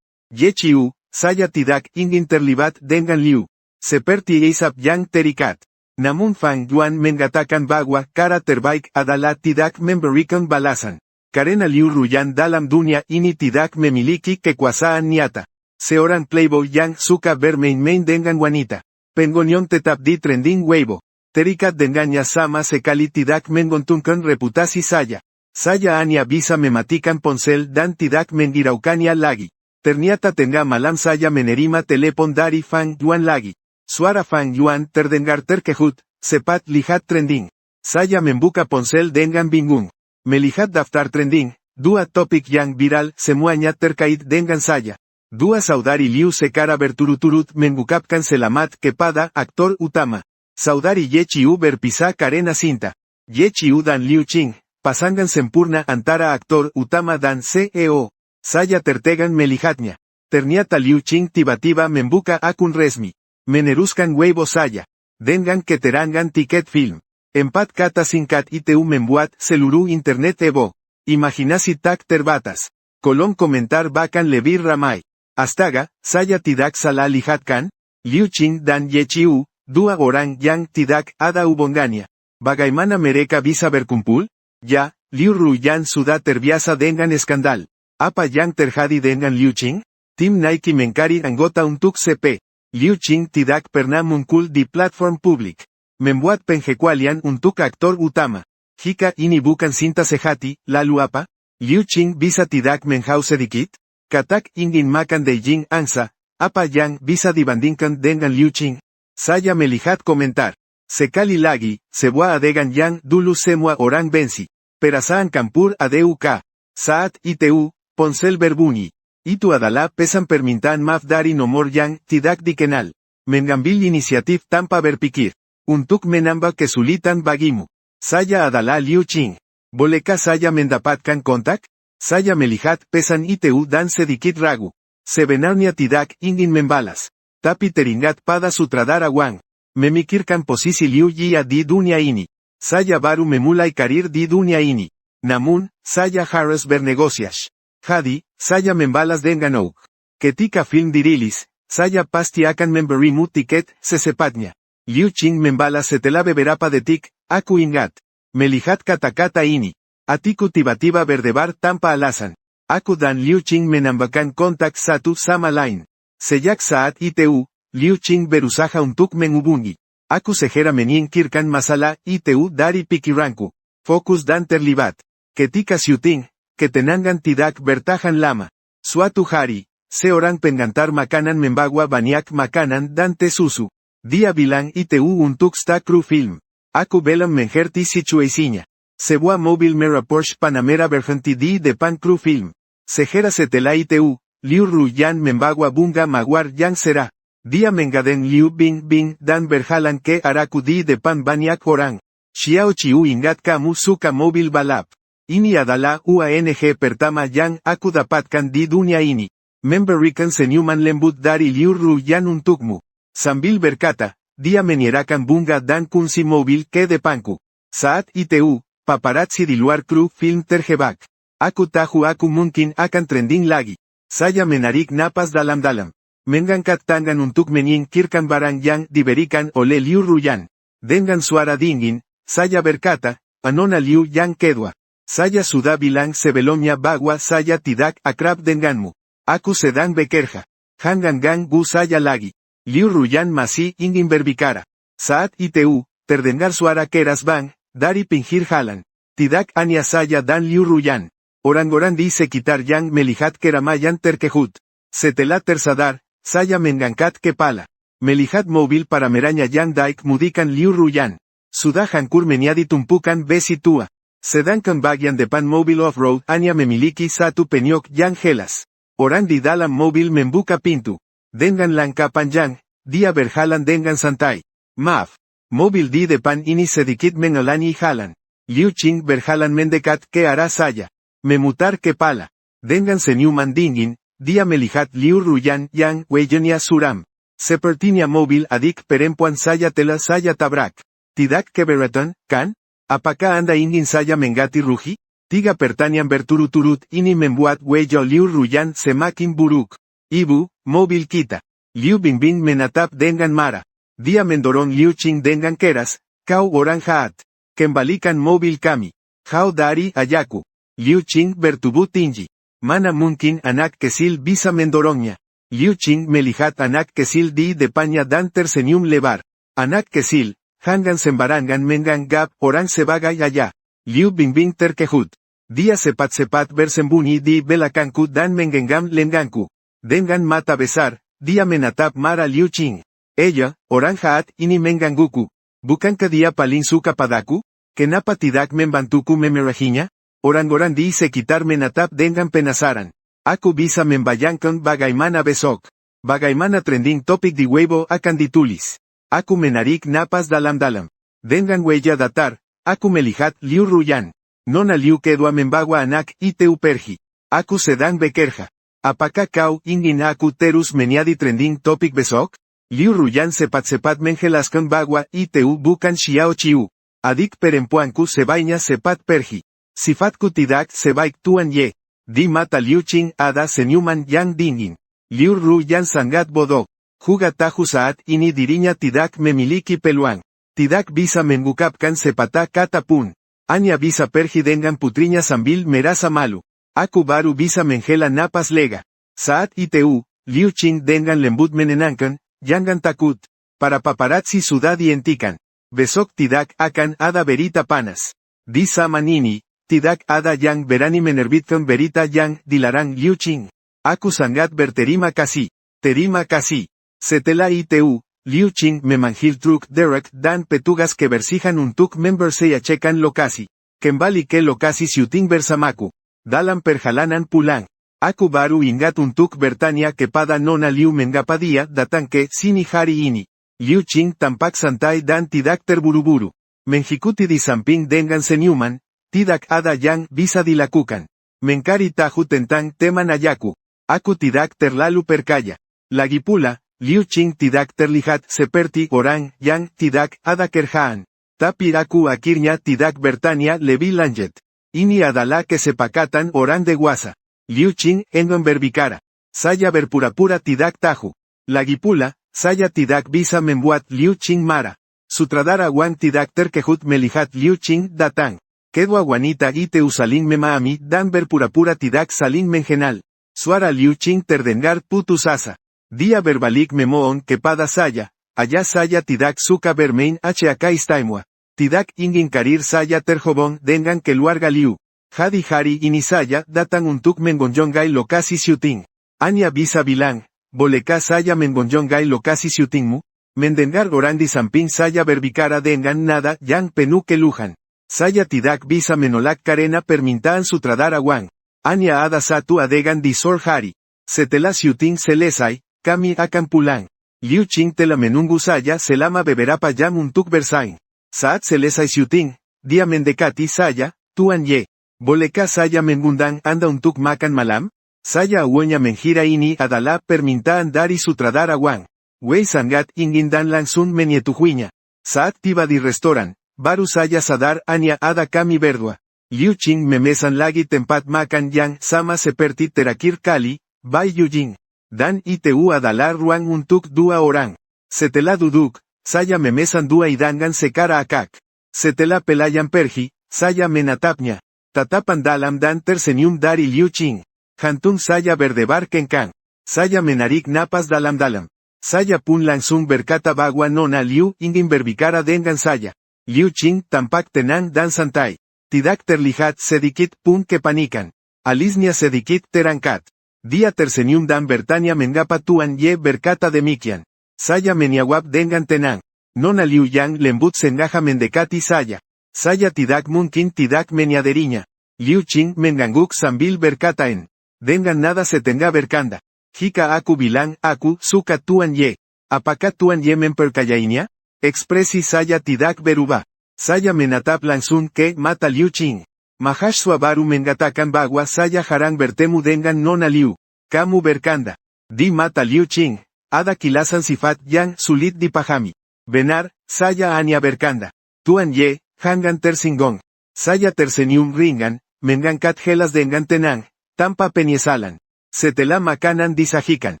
Ye Qiu, saya tidak ingin terlibat dengan Liu. Seperti Isap yang terikat. Namun Fang Yuan mengatakan bahwa cara terbaik adalah tidak memberikan balasan. Karena Liu Ruyan dalam dunia ini tidak memiliki kekuasaan nyata. Seorang playboy yang suka bermain-main dengan wanita. Penggonion tetap di trending Weibo. Terikat dengannya sama sekali tidak menguntungkan reputasi saya. Saya hanya bisa mematikan ponsel dan tidak menghiraukannya lagi. Ternyata tengah malam saya menerima telepon dari Fang Yuan lagi. Suara Fang Yuan terdengar terkejut, cepat lihat trending. Saya membuka ponsel dengan bingung. Melihat daftar trending, 2 topik yang viral semuanya terkait dengan saya. 2 saudari Liu secara berturut-turut mengungkapkan selamat kepada aktor utama. Saudari Ye Qiu berpisah karena cinta. Ye Qiu dan Liu Qing, pasangan sempurna antara aktor utama dan CEO. Saya tertegan melihatnya. Ternyata Liu Qing tiba-tiba membuka akun resmi. Meneruskan weibo saya. Dengan keterangan tiket film. 4 kata singkat itu membuat seluruh internet heboh. Imajinasi tak terbatas. Kolom komentar bahkan lebih ramai. Astaga, saya tidak salah lihat kan? Liu Qing dan Ye Qiu, 2 orang yang tidak ada hubungannya. Bagaimana mereka bisa berkumpul? Ya, Liu Ruyan sudah terbiasa dengan skandal. Apa yang terjadi dengan Liu Qing? Tim Nike mencari anggota untuk CP. Liu Qing tidak pernah muncul di platform publik. Membuat pengecualian untuk aktor utama. Jika ini bukan cinta sejati, lalu apa? Liu Qing bisa tidak menjauh sedikit? Katak ingin makan daging angsa, apa yang bisa dibandingkan dengan Liu Qing? Saya melihat komentar. Sekali lagi, sebuah adegan yang dulu semua orang benci. Perasaan Kampur ADUK. Saat ITU, Ponsel Berbuni. Itu adalah pesan permintaan maaf dari nomor yang tidak dikenal. Mengambil inisiatif tanpa berpikir. Untuk menambah kesulitan bagimu. Saya adalah Liu Qing. Bolehkah saya mendapatkan kontak? Saya melihat pesan ITU dan sedikit ragu. Sebenarnya tidak ingin membalas. Tapi teringat pada sutradara Wang. Memikirkan posisi Liu Jia di dunia ini. Saya baru memulai karir di dunia ini. Namun, saya harus bernegosiasi. Jadi, saya membalas dengan Oak. Ketika film dirilis, saya pasti akan memberimu tiket secepatnya. Liu Qing membalas setelah beberapa detik, aku ingat. Melihat kata-kata ini. Atiku tiba-tiba berdebar tanpa alasan. Aku dan Liu Qing menambahkan kontak satu sama lain. Sejak saat ITU, Liu Qing berusaha untuk menghubungi. Aku segera menyingkirkan masalah ITU dari pikiranku. Fokus dan terlibat. Ketika syuting, ketenangan tidak bertahan lama. Suatu hari, seorang pengantar makanan membawa banyak makanan dan teh susu. Dia bilang ITU untuk staff kru film. Aku belum mengerti situasinya. Sebuah mobil merah Porsche Panamera berhenti di depan kru film. Segera setelah ITU, Liu Ruyan membawa bunga mawar yang cerah. Dia menggadang Liu Bingbing dan berjalan ke arahku di depan banyak orang. Xiao Chiu ingat kamu suka mobil balap. Ini adalah UANG pertama yang aku dapatkan di dunia ini. Memberikan senyuman lembut dari Liu Ruyan untukmu. Sambil berkata, dia menyerahkan bunga dan kunci mobil ke depanku. Saat ITU, paparazzi di luar kru film terjebak. Aku tahu aku mungkin akan trending lagi. Saya menarik napas dalam-dalam. Mengangkat tangan untuk menyingkirkan barang yang diberikan oleh Liu Ruyan. Dengan suara dingin, saya berkata, Anona Liu yang kedua. Saya sudah bilang sebelumnya bahwa saya tidak akrab denganmu. Aku sedang bekerja. Jangan ganggu saya lagi. Liu Ruyan masih ingin berbicara. Saat ITU, terdengar suara keras bang, dari pinggir jalan. Tidak hanya saya dan Liu Ruyan. Orang-orang di sekitar yang melihat keramaian terkejut. Setelah tersadar, saya mengangkat kepala. Melihat mobil para merahnya yang dikemudikan Liu Ruyan. Sudah hancur menjadi tumpukan besi tua. Sedangkan bagian depan mobil off-road hanya memiliki satu penyok yang jelas. Orang di dalam mobil membuka pintu. Dengan langkah panjang, dia berjalan dengan santai. Maaf. Mobil di depan ini sedikit mengalami jalan. Liu Qing berjalan mendekat ke arah saya. Memutar kepala. Dengan senyuman dingin, dia melihat Liu Ruyan yang wajahnya suram. Sepertinya mobil adik perempuan saya telah saya tabrak. Tidak keberatan, kan? Apakah Anda ingin saya mengganti rugi? Tiga pertanyaan berturut-turut ini membuat wajah Liu Ruyan semakin buruk. Ibu, mobil kita. Liu Bingbing menatap dengan marah. Dia mendorong Liu Qing dengan keras. Kau orang jahat. Kembalikan mobil kami. Kau dari ayahku. Liu Qing bertubuh tinggi. Mana mungkin anak kecil bisa mendorongnya. Liu Qing melihat anak kecil di depannya dan tersenyum lebar. Anak kecil, jangan sembarangan menganggap orang sebagai ayah. Liu Bingbing terkejut. Dia cepat-cepat bersembunyi di belakangku dan menggenggam lenganku. Dengan mata besar, dia menatap marah Liu Qing. Ella, orang jahat ini menggangguku. Bukankah dia paling suka padaku? Kenapa tidak membantuku memarahinya? Orang-orang di sekitar menatap dengan penasaran. Aku bisa membayangkan bagaimana besok. Bagaimana trending topik di Weibo akan ditulis. Aku menarik napas dalam-dalam. Dengan wajah datar, aku melihat Liu Ruyan. Nona Liu kedua membawa anak ITU pergi. Aku sedang bekerja. Apakah kau ingin aku terus menjadi trending topik besok? Liu Ruyan cepat-cepat menjelaskan bahwa ITU bukan Xiao Chiu. Adik perempuanku sebaiknya cepat pergi. Sifatku tidak sebaik Tuan Ye. Di mata Liu Qing ada senyuman yang dingin. Liu Ruyan sangat bodoh. Juga tahu saat ini dirinya tidak memiliki peluang. Tidak bisa mengungkapkan sepatah kata pun. Hanya bisa pergi dengan putrinya sambil merasa malu. Aku baru bisa menghela napas lega. Saat ITU, Liu Qing dengan lembut menenangkan, jangan takut. Para paparazzi sudah dihentikan. Besok tidak akan ada berita panas. Di zaman ini, tidak ada yang berani menerbitkan berita yang dilarang Liu Qing. Aku sangat berterima kasih. Terima kasih. Setelah ITU, Liu Qing memanggil truk derek dan petugas kebersihan untuk membersihkan lokasi. Kembali ke lokasi syuting bersamaku. Dalam perjalanan pulang, aku baru ingat untuk bertanya kepada Nona Liu mengapa dia datang ke sini hari ini. Liu Qing tampak santai dan tidak terburu-buru. Mengikuti di samping dengan senyuman, tidak ada yang bisa dilakukan. Mencari tahu tentang teman ayahku. Aku tidak terlalu percaya. Lagi pula, Liu Qing tidak terlihat seperti orang yang tidak ada kerjaan. Tapi aku akhirnya tidak bertanya lebih lanjut. Ini adalah kesepakatan orang dewasa. Liu Qing enggan berbicara. Saya berpura-pura tidak tahu. Lagi pula, saya tidak bisa membuat Liu Qing marah. Sutradara Wang tidak terkejut melihat Liu Qing datang. Kedua wanita itu saling memahami dan berpura-pura tidak saling mengenal. Suara Liu Qing terdengar putus asa. Dia berbalik memohon kepada saya. Ayah saya tidak suka bermain HK istimewa. Tidak ingin karir saya terhubung dengan keluarga Liu. Hari-hari ini saya datang untuk mengunjungi lokasi syuting. Anya bisa bilang, bolehkah saya mengunjungi lokasi syutingmu? Mendengar orang di samping saya berbicara dengan nada yang penuh keluhan. Saya tidak bisa menolak karena permintaan sutradara Wang. Anya ada satu adegan di sore hari. Setelah syuting selesai, kami akan pulang. Liu Qing telah menunggu saya selama beberapa jam untuk bersaing. Saat selesai syuting, dia mendekati saya, Tuan Ye. Bolehkah saya mengundang Anda untuk makan malam? Saya awalnya mengira ini adalah permintaan dari sutradara Wang. Wei sangat ingin dan langsung menyetujuinya. Saat tiba di restoran, baru saya sadar hanya ada kami berdua. Liu Qing memesan lagi tempat makan yang sama seperti terakhir kali, Bai Yujing. Dan itu adalah ruang untuk dua orang. Setelah duduk, saya memesan dua hidangan secara akak. Setelah pelayan pergi, saya menatapnya. Tatapan dalam dan tersenyum dari Liu Qing. Jantung saya berdebar kencang. Saya menarik napas dalam-dalam. Saya pun langsung berkata bahwa Nona Liu ingin berbicara dengan saya. Liu Qing tampak tenang dan santai. Tidak terlihat sedikit pun kepanikan. Alisnya sedikit terangkat. Dia tersenyum dan bertanya mengapa Tuan Ye berkata demikian. Saya menjawab dengan tenang. Nona Liu yang lembut sengaja mendekati saya. Saya tidak mungkin tidak menyadarinya. Liu Qing mengangguk sambil berkata dengan nada setengah bercanda. Jika aku bilang aku suka Tuan Ye, apakah Tuan Ye mempercayainya? Ekspresi saya tidak berubah. Saya menatap langsung ke mata Liu Qing. Mahasiswa baru mengatakan bahwa saya jarang bertemu dengan Nona Liu. Kamu bercanda. Di mata Liu Qing, ada kilasan sifat yang sulit dipahami. Benar, saya hanya bercanda. Tuan Ye, jangan tersinggung. Saya tersenyum ringan, mengangkat gelas dengan tenang, tanpa penyesalan. Setelah makanan disajikan,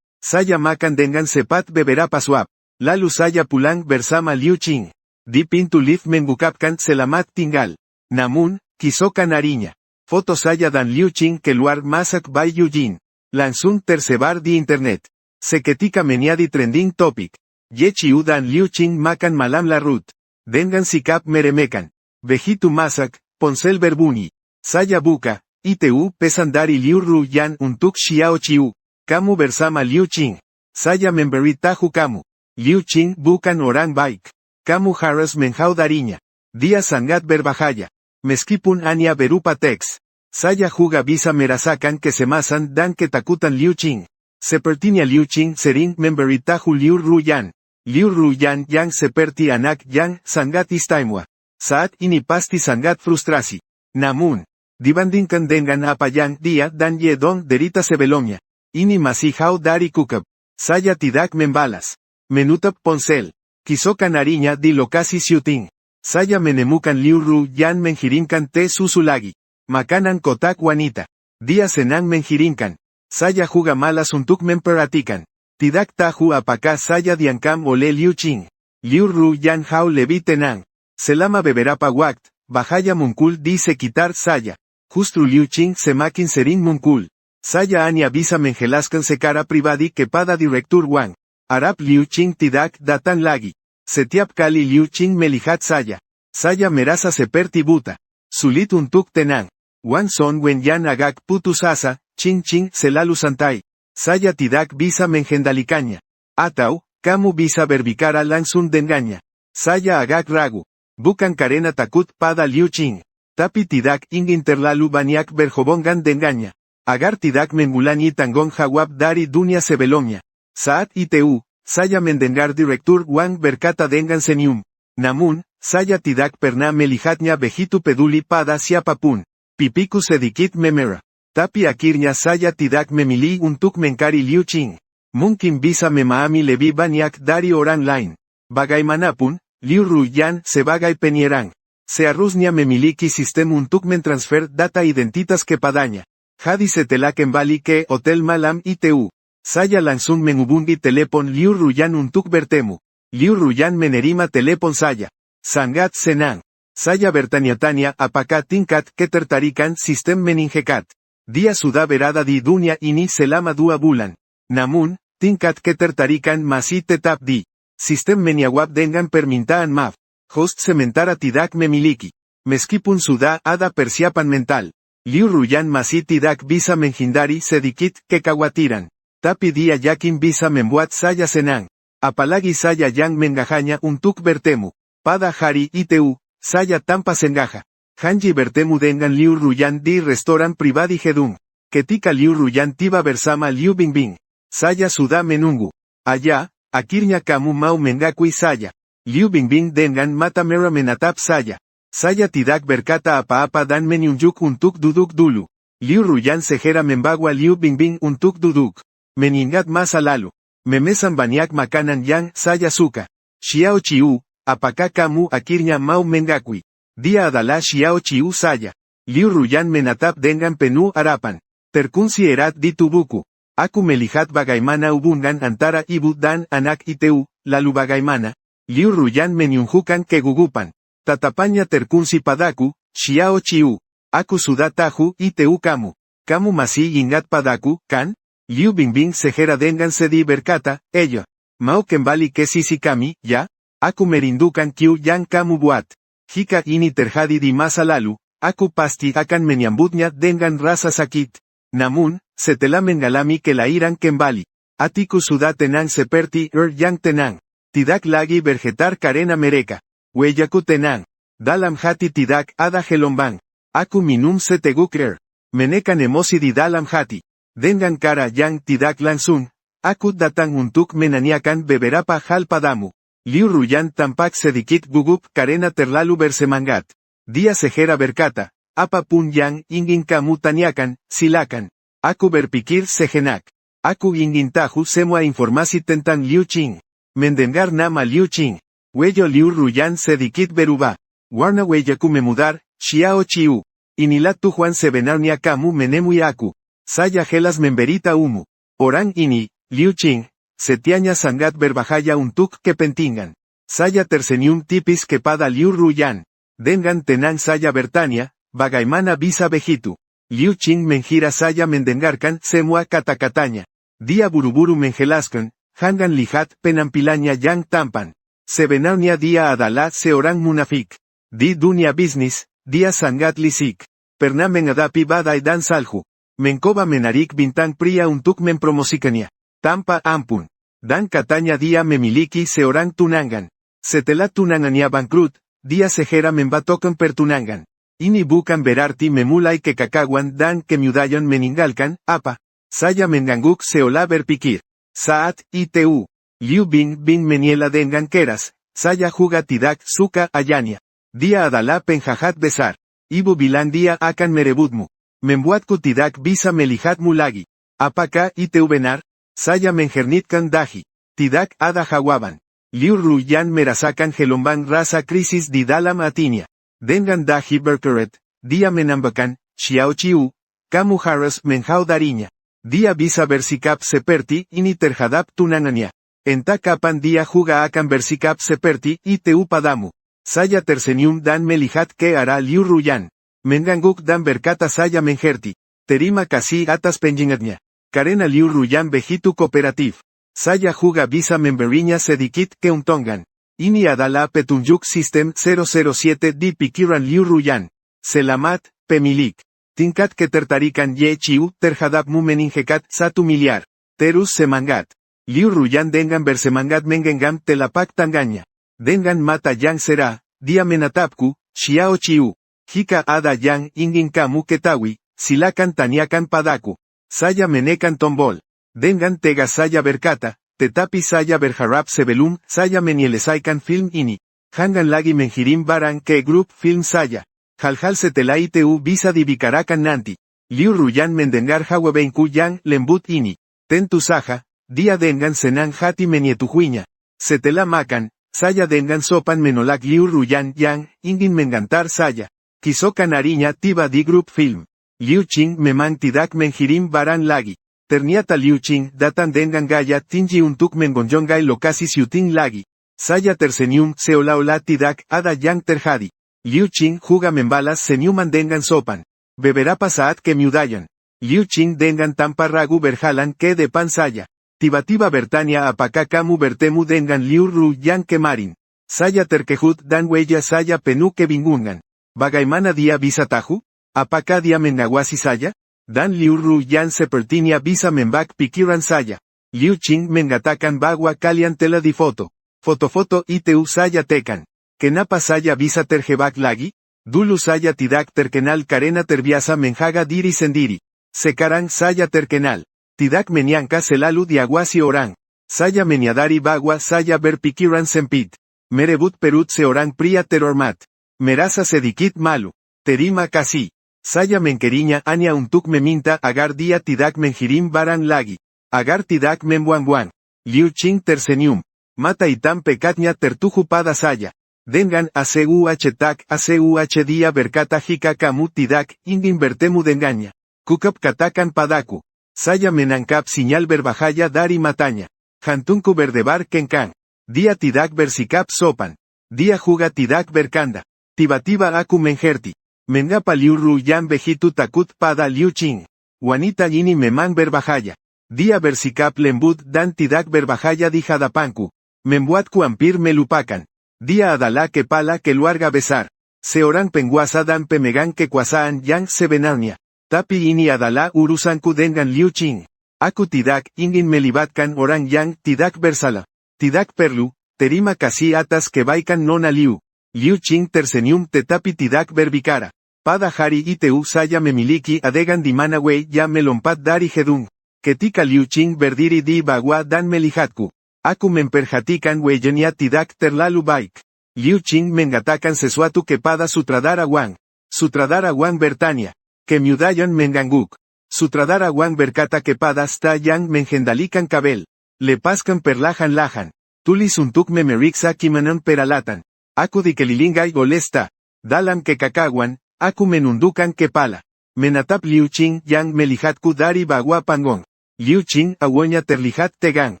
saya makan dengan cepat beberapa suap. Lalu saya pulang bersama Liu Qing. Di pintu lift mengucapkan selamat tinggal. Namun, keesokan harinya, foto saya dan Liu Qing keluar masuk Bai Yujing. Langsung tersebar di internet. Seketika menjadi trending topic. Ye Chiu dan Liu Qing makan malam larut. Dengan sikap meremehkan. Begitu masak, ponsel berbunyi. Saya buka, itu pesan dari Liu Ruyan untuk Xiao Chiu. Kamu bersama Liu Qing. Saya memberitahu kamu. Liu Qing bukan orang baik. Kamu harus menghindarinya. Dia sangat berbahaya. Meskipun hanya berupa teks. Saya juga bisa merasakan kesemasan dan ketakutan Liu Qing. Sepertinya Liu Qing sering memberitahu Liu Ruyan. Liu Ruyan yang seperti anak yang sangat istimewa. Saat ini pasti sangat frustrasi. Namun, dibandingkan dengan apa yang dia dan Ye Dong derita sebelumnya, ini masih jauh dari cukup. Saya tidak membalas. Menutup ponsel. Keesokan harinya di lokasi syuting. Saya menemukan Liu Ruyan menggiringkan teh susu lagi. Makanan kotak wanita. Dia senang menggiringkan. Saya juga malas untuk memperhatikan. Tidak tahu apakah saya diancam oleh Liu Qing. Liu Ruyan jauh lebih tenang. Selama beberapa waktu, bahaya muncul di sekitar saya. Justru Liu Qing semakin sering muncul. Saya hanya bisa menjelaskan secara pribadi kepada Direktur Wang. Harap Liu Qing tidak datang lagi. Setiap kali Liu Qing melihat saya merasa seperti buta. Sulit untuk tenang. Wang Son Wen yang agak putus asa, Qing selalu santai. Saya tidak bisa mengendalikannya. Atau, kamu bisa berbicara langsung dengannya. Saya agak ragu. Bukan karena takut pada Liu Qing. Tapi tidak ingin terlalu banyak berhubungan dengannya. Agar tidak mengulangi tanggung jawab dari dunia sebelumnya. Saat itu, saya mendengar Direktur Wang berkata dengan senyum. Namun, saya tidak pernah melihatnya begitu peduli pada siapapun. Pipiku sedikit memerah. Tapi akhirnya saya tidak memilih untuk mengkari Liu Qing. Mungkin bisa memahami lebih banyak dari orang lain. Bagaimanapun, Liu Ruyan sebagai penyerang. Seharusnya memiliki sistem untuk mentransfer data identitas kepadanya. Jadi setelah kembali ke Hotel Malam itu. Saya langsung menghubungi telepon Liu Ruyan untuk bertemu. Liu Ruyan menerima telepon saya. Sangat senang. Saya bertanya-tanya apakah tingkat ketertarikan sistem meningkat. Dia sudah berada di dunia ini selama 2 bulan. Namun, tingkat ketertarikan masih tetap di. Sistem menjawab dengan permintaan maaf. Host sementara tidak memiliki. Meskipun sudah ada persiapan mental. Liu Ruyan masih tidak bisa menghindari sedikit kekhawatiran. Tapi dia yakin bisa membuat saya senang. Apalagi saya yang mengajanya untuk bertemu. Pada hari itu, saya tanpa sengaja. Hanji bertemu dengan Liu Ruyan di restoran pribadi Gedung. Ketika Liu Ruyan tiba bersama Liu Bingbing. Saya sudah menunggu. Allá, akhirnya kamu mau mengakui saya. Liu Bingbing dengan mata merah menatap saya. Saya tidak berkata apa-apa dan menunjuk untuk duduk dulu. Liu Ruyan segera membawa Liu Bingbing untuk duduk. Mengingat masa lalu. Memesan banyak makanan yang saya suka. Xiao Chiu, apakah kamu akhirnya mau mengakui? Dia adalah Xiao Chiu saya. Liu Ruyan menatap dengan penuh harapan. Terkunci erat di tubuhku. Aku melihat bagaimana hubungan antara ibu dan anak itu, lalu bagaimana? Liu Ruyan menunjukkan kegugupan. Tatapannya terkunci padaku, Xiao Chiu. Aku sudah tahu itu kamu. Kamu masih ingat padaku, kan? Liu Bingbing segera dengan sedih berkata, ella. Mau kembali ke sisi kami, ya? Aku merindukan Q yang kamu buat. Jika ini terjadi di masa lalu, aku pasti akan menyambutnya dengan rasa sakit. Namun, setelah mengalami kelahiran kembali. Hatiku sudah tenang seperti yang tenang. Tidak lagi bergetar karena mereka. Wejaku tenang. Dalam hati tidak ada gelombang. Aku minum seteguk air. Menekan emosi di dalam hati. Dengan cara yang tidak langsung, aku datang untuk menanyakan beberapa hal padamu. Liu Ruyan tampak sedikit gugup karena terlalu bersemangat. Dia segera berkata, apapun yang ingin kamu tanyakan, silakan. Aku berpikir sejenak. Aku ingin tahu semua informasi tentang Liu Qing. Mendengar nama Liu Qing. Wajah Liu Ruyan sedikit berubah. Warna wajahku memudar, Xiao Chiu. Inilah Tujuan sebenarnya kamu menemui aku. Saya jelas memberikan umu. Orang ini, Liu Qing, setianya sangat berbahaya untuk kepentingan. Saya tersenyum tipis kepada Liu Ruyan. Dengan tenang saya bertanya, bagaimana bisa begitu? Liu Qing mengira saya mendengarkan semua kata-katanya. Dia buru-buru menjelaskan, jangan lihat penampilannya yang tampan. Sebenarnya dia adalah seorang munafik. Di dunia bisnis, dia sangat licik. Pernah menghadapi badai dan salju. Mencoba menarik bintang pria untuk mempromosikannya. Tanpa ampun. Dan katanya dia memiliki seorang tunangan. Setelah tunangannya bangkrut, dia segera membatalkan pertunangan. Ini bukan berarti memulai kekacauan dan kemudian meninggalkan, apa? Saya mengangguk seolah berpikir. Saat itu, Liu Bingbing menghela dengan keras. Saya juga tidak suka ayahnya. Dia adalah penjahat besar. Ibu bilang dia akan merebutmu. Membuatku tidak bisa melihatmu lagi. Apakah itu benar? Saya menghernitkan dahi. Tidak ada jawaban. Liu Ruyan merasakan gelombang rasa krisis di dalam hatinya. Dengan dahi berkeret, dia menambahkan, Xiao Chiu, kamu harus menghindarinya. Dia bisa bersikap seperti ini terhadap tunangannya. Entah kapan dia juga akan bersikap seperti itu padamu. Saya tersenyum dan melihat ke arah Liu Ruyan. Mengangguk dan berkata saya mengerti. Terima kasih atas penjelasannya. Karena Liu Ruyan begitu kooperatif. Saya juga bisa memberinya sedikit keuntungan. Ini adalah petunjuk sistem 007 di pikiran Liu Ruyan. Selamat, pemilik. Tingkat ketertarikan Ye Chiu terhadapmu meningkat 1 miliar. Terus semangat. Liu Ruyan dengan bersemangat menggenggam telapak tangannya. Dengan mata yang cerah, dia menatapku, Xiao Chiu. Hika ada yang ingin kamu ketahui, silakan tanyakan padaku. Saya menekan tombol. Dengan tega saya berkata, tetapi saya berharap sebelum saya menyelesaikan film ini. Jangan lagi mengirim barang ke grup film saya. Hal-hal setelah itu bisa dibicarakan nanti. Liu Ruyan mendengar jawabanku yang lembut ini. Tentu saja, dia dengan senang hati menyetujuinya. Setelah makan, saya dengan sopan menolak Liu Ruyan yang ingin menggantar saya. Keesokan harinya tiba di grup film. Liu Qing memang tidak mengirim barang lagi. Ternyata Liu Qing datang dengan gaya tinggi untuk menggonjonggai lokasi syuting lagi. Saya tersenyum seolah-olah tidak ada yang terjadi. Liu Qing juga membalas senyuman dengan sopan. Beberapa saat kemudian, Liu Qing dengan tanpa ragu berjalan ke depan saya. Tiba-tiba bertanya apakah kamu bertemu dengan Liu Ruyan kemarin. Saya terkejut dan wajah saya penuh kebingungan. Bagaimana dia bisa tahu? Apakah dia mengawasi saya? Dan Liu Ruyan sepertinya bisa membak pikiran saya. Liu Qing mengatakan bahwa kalian telah difoto. Foto-foto itu saya tekan. Kenapa saya bisa terjebak lagi? Dulu saya tidak terkenal karena terbiasa menjaga diri sendiri. Sekarang saya terkenal. Tidak menyangka selalu diawasi orang. Saya menyadari bahwa saya berpikiran sempit. Merebut perut seorang pria terhormat. Merasa sedikit malu. Terima kasih. Saya mengkerinya hanya untuk meminta agar dia tidak mengirim barang lagi. Agar tidak membuang-buang. Liu Qing tersenyum. Mata hitam pekatnya tertuju pada saya. Dengan ACUH dia berkata jika kamu tidak ingin bertemu dengannya. Kukap katakan padaku. Saya menangkap sinyal berbahaya dari matanya. Jantungku berdebar kencang. Dia tidak bersikap sopan. Dia juga tidak bercanda. Tiba-tiba aku mengerti. Mengapa Liu Ruyan begitu takut pada Liu Qing? Wanita ini memang berbahaya. Dia bersikap lembut dan tidak berbahaya di hadapanku. Membuatku hampir melupakan. Dia adalah kepala keluarga besar. Seorang penguasa dan pemegang kekuasaan yang sebenarnya. Tapi ini adalah urusanku dengan Liu Qing. Aku tidak ingin melibatkan orang yang tidak bersalah. Tidak perlu. Terima kasih atas kebaikan Nona Liu. Liu Qing tersenyum tetapi tidak berbicara. Pada hari itu saya memiliki adegan di mana ia melompat dari gedung. Ketika Liu Qing berdiri di bawah dan melihatku. Aku memperhatikan wajahnya tidak terlalu baik. Liu Qing mengatakan sesuatu kepada sutradara Wang. Sutradara Wang bertanya. Kemudian mengangguk. Sutradara Wang berkata kepada Sta yang mengendalikan kabel. Lepaskan perlahan-lahan. Tulis untuk memeriksa kimanan peralatan. Aku dikelilingi oleh Sta. Dalam kekacauan, aku menundukkan kepala. Menatap Liu Qing yang melihatku dari bawah panggung. Liu Qing awalnya terlihat tegang.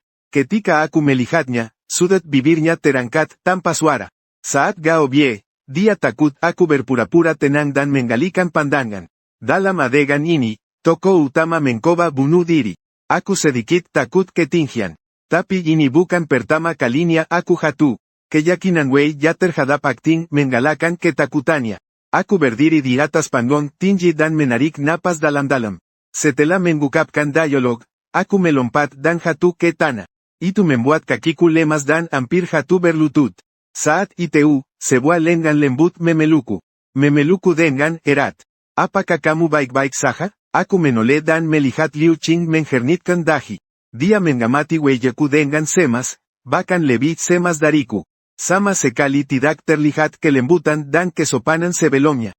Ketika aku melihatnya, sudut bibirnya terangkat tanpa suara. Saat gaobie, dia takut aku berpura-pura tenang dan menggalikan pandangan. Dalam adegan ini, tokoh utama mencoba bunuh diri. Aku sedikit takut ketinggian. Tapi ini bukan pertama kalinya aku jatuh. Keyakinan Wei ya terhadap acting menggalakkan ketakutannya. Aku berdiri di atas panggung tinggi dan menarik napas dalam-dalam. Setelah mengungkapkan dialog, aku melompat dan jatuh ke tanah. Itu membuat kakiku lemas dan hampir jatuh berlutut. Saat itu, sebuah lengan lembut memelukku. Memelukku dengan erat. Apakah kamu baik-baik saja? Aku menoleh dan melihat Liu Qing menghernitkan dahi. Dia mengamati wajahku dengan semas, bahkan lebih semas dariku. Sama sekali tidak terlihat kelembutan dan kesopanan sebelumnya.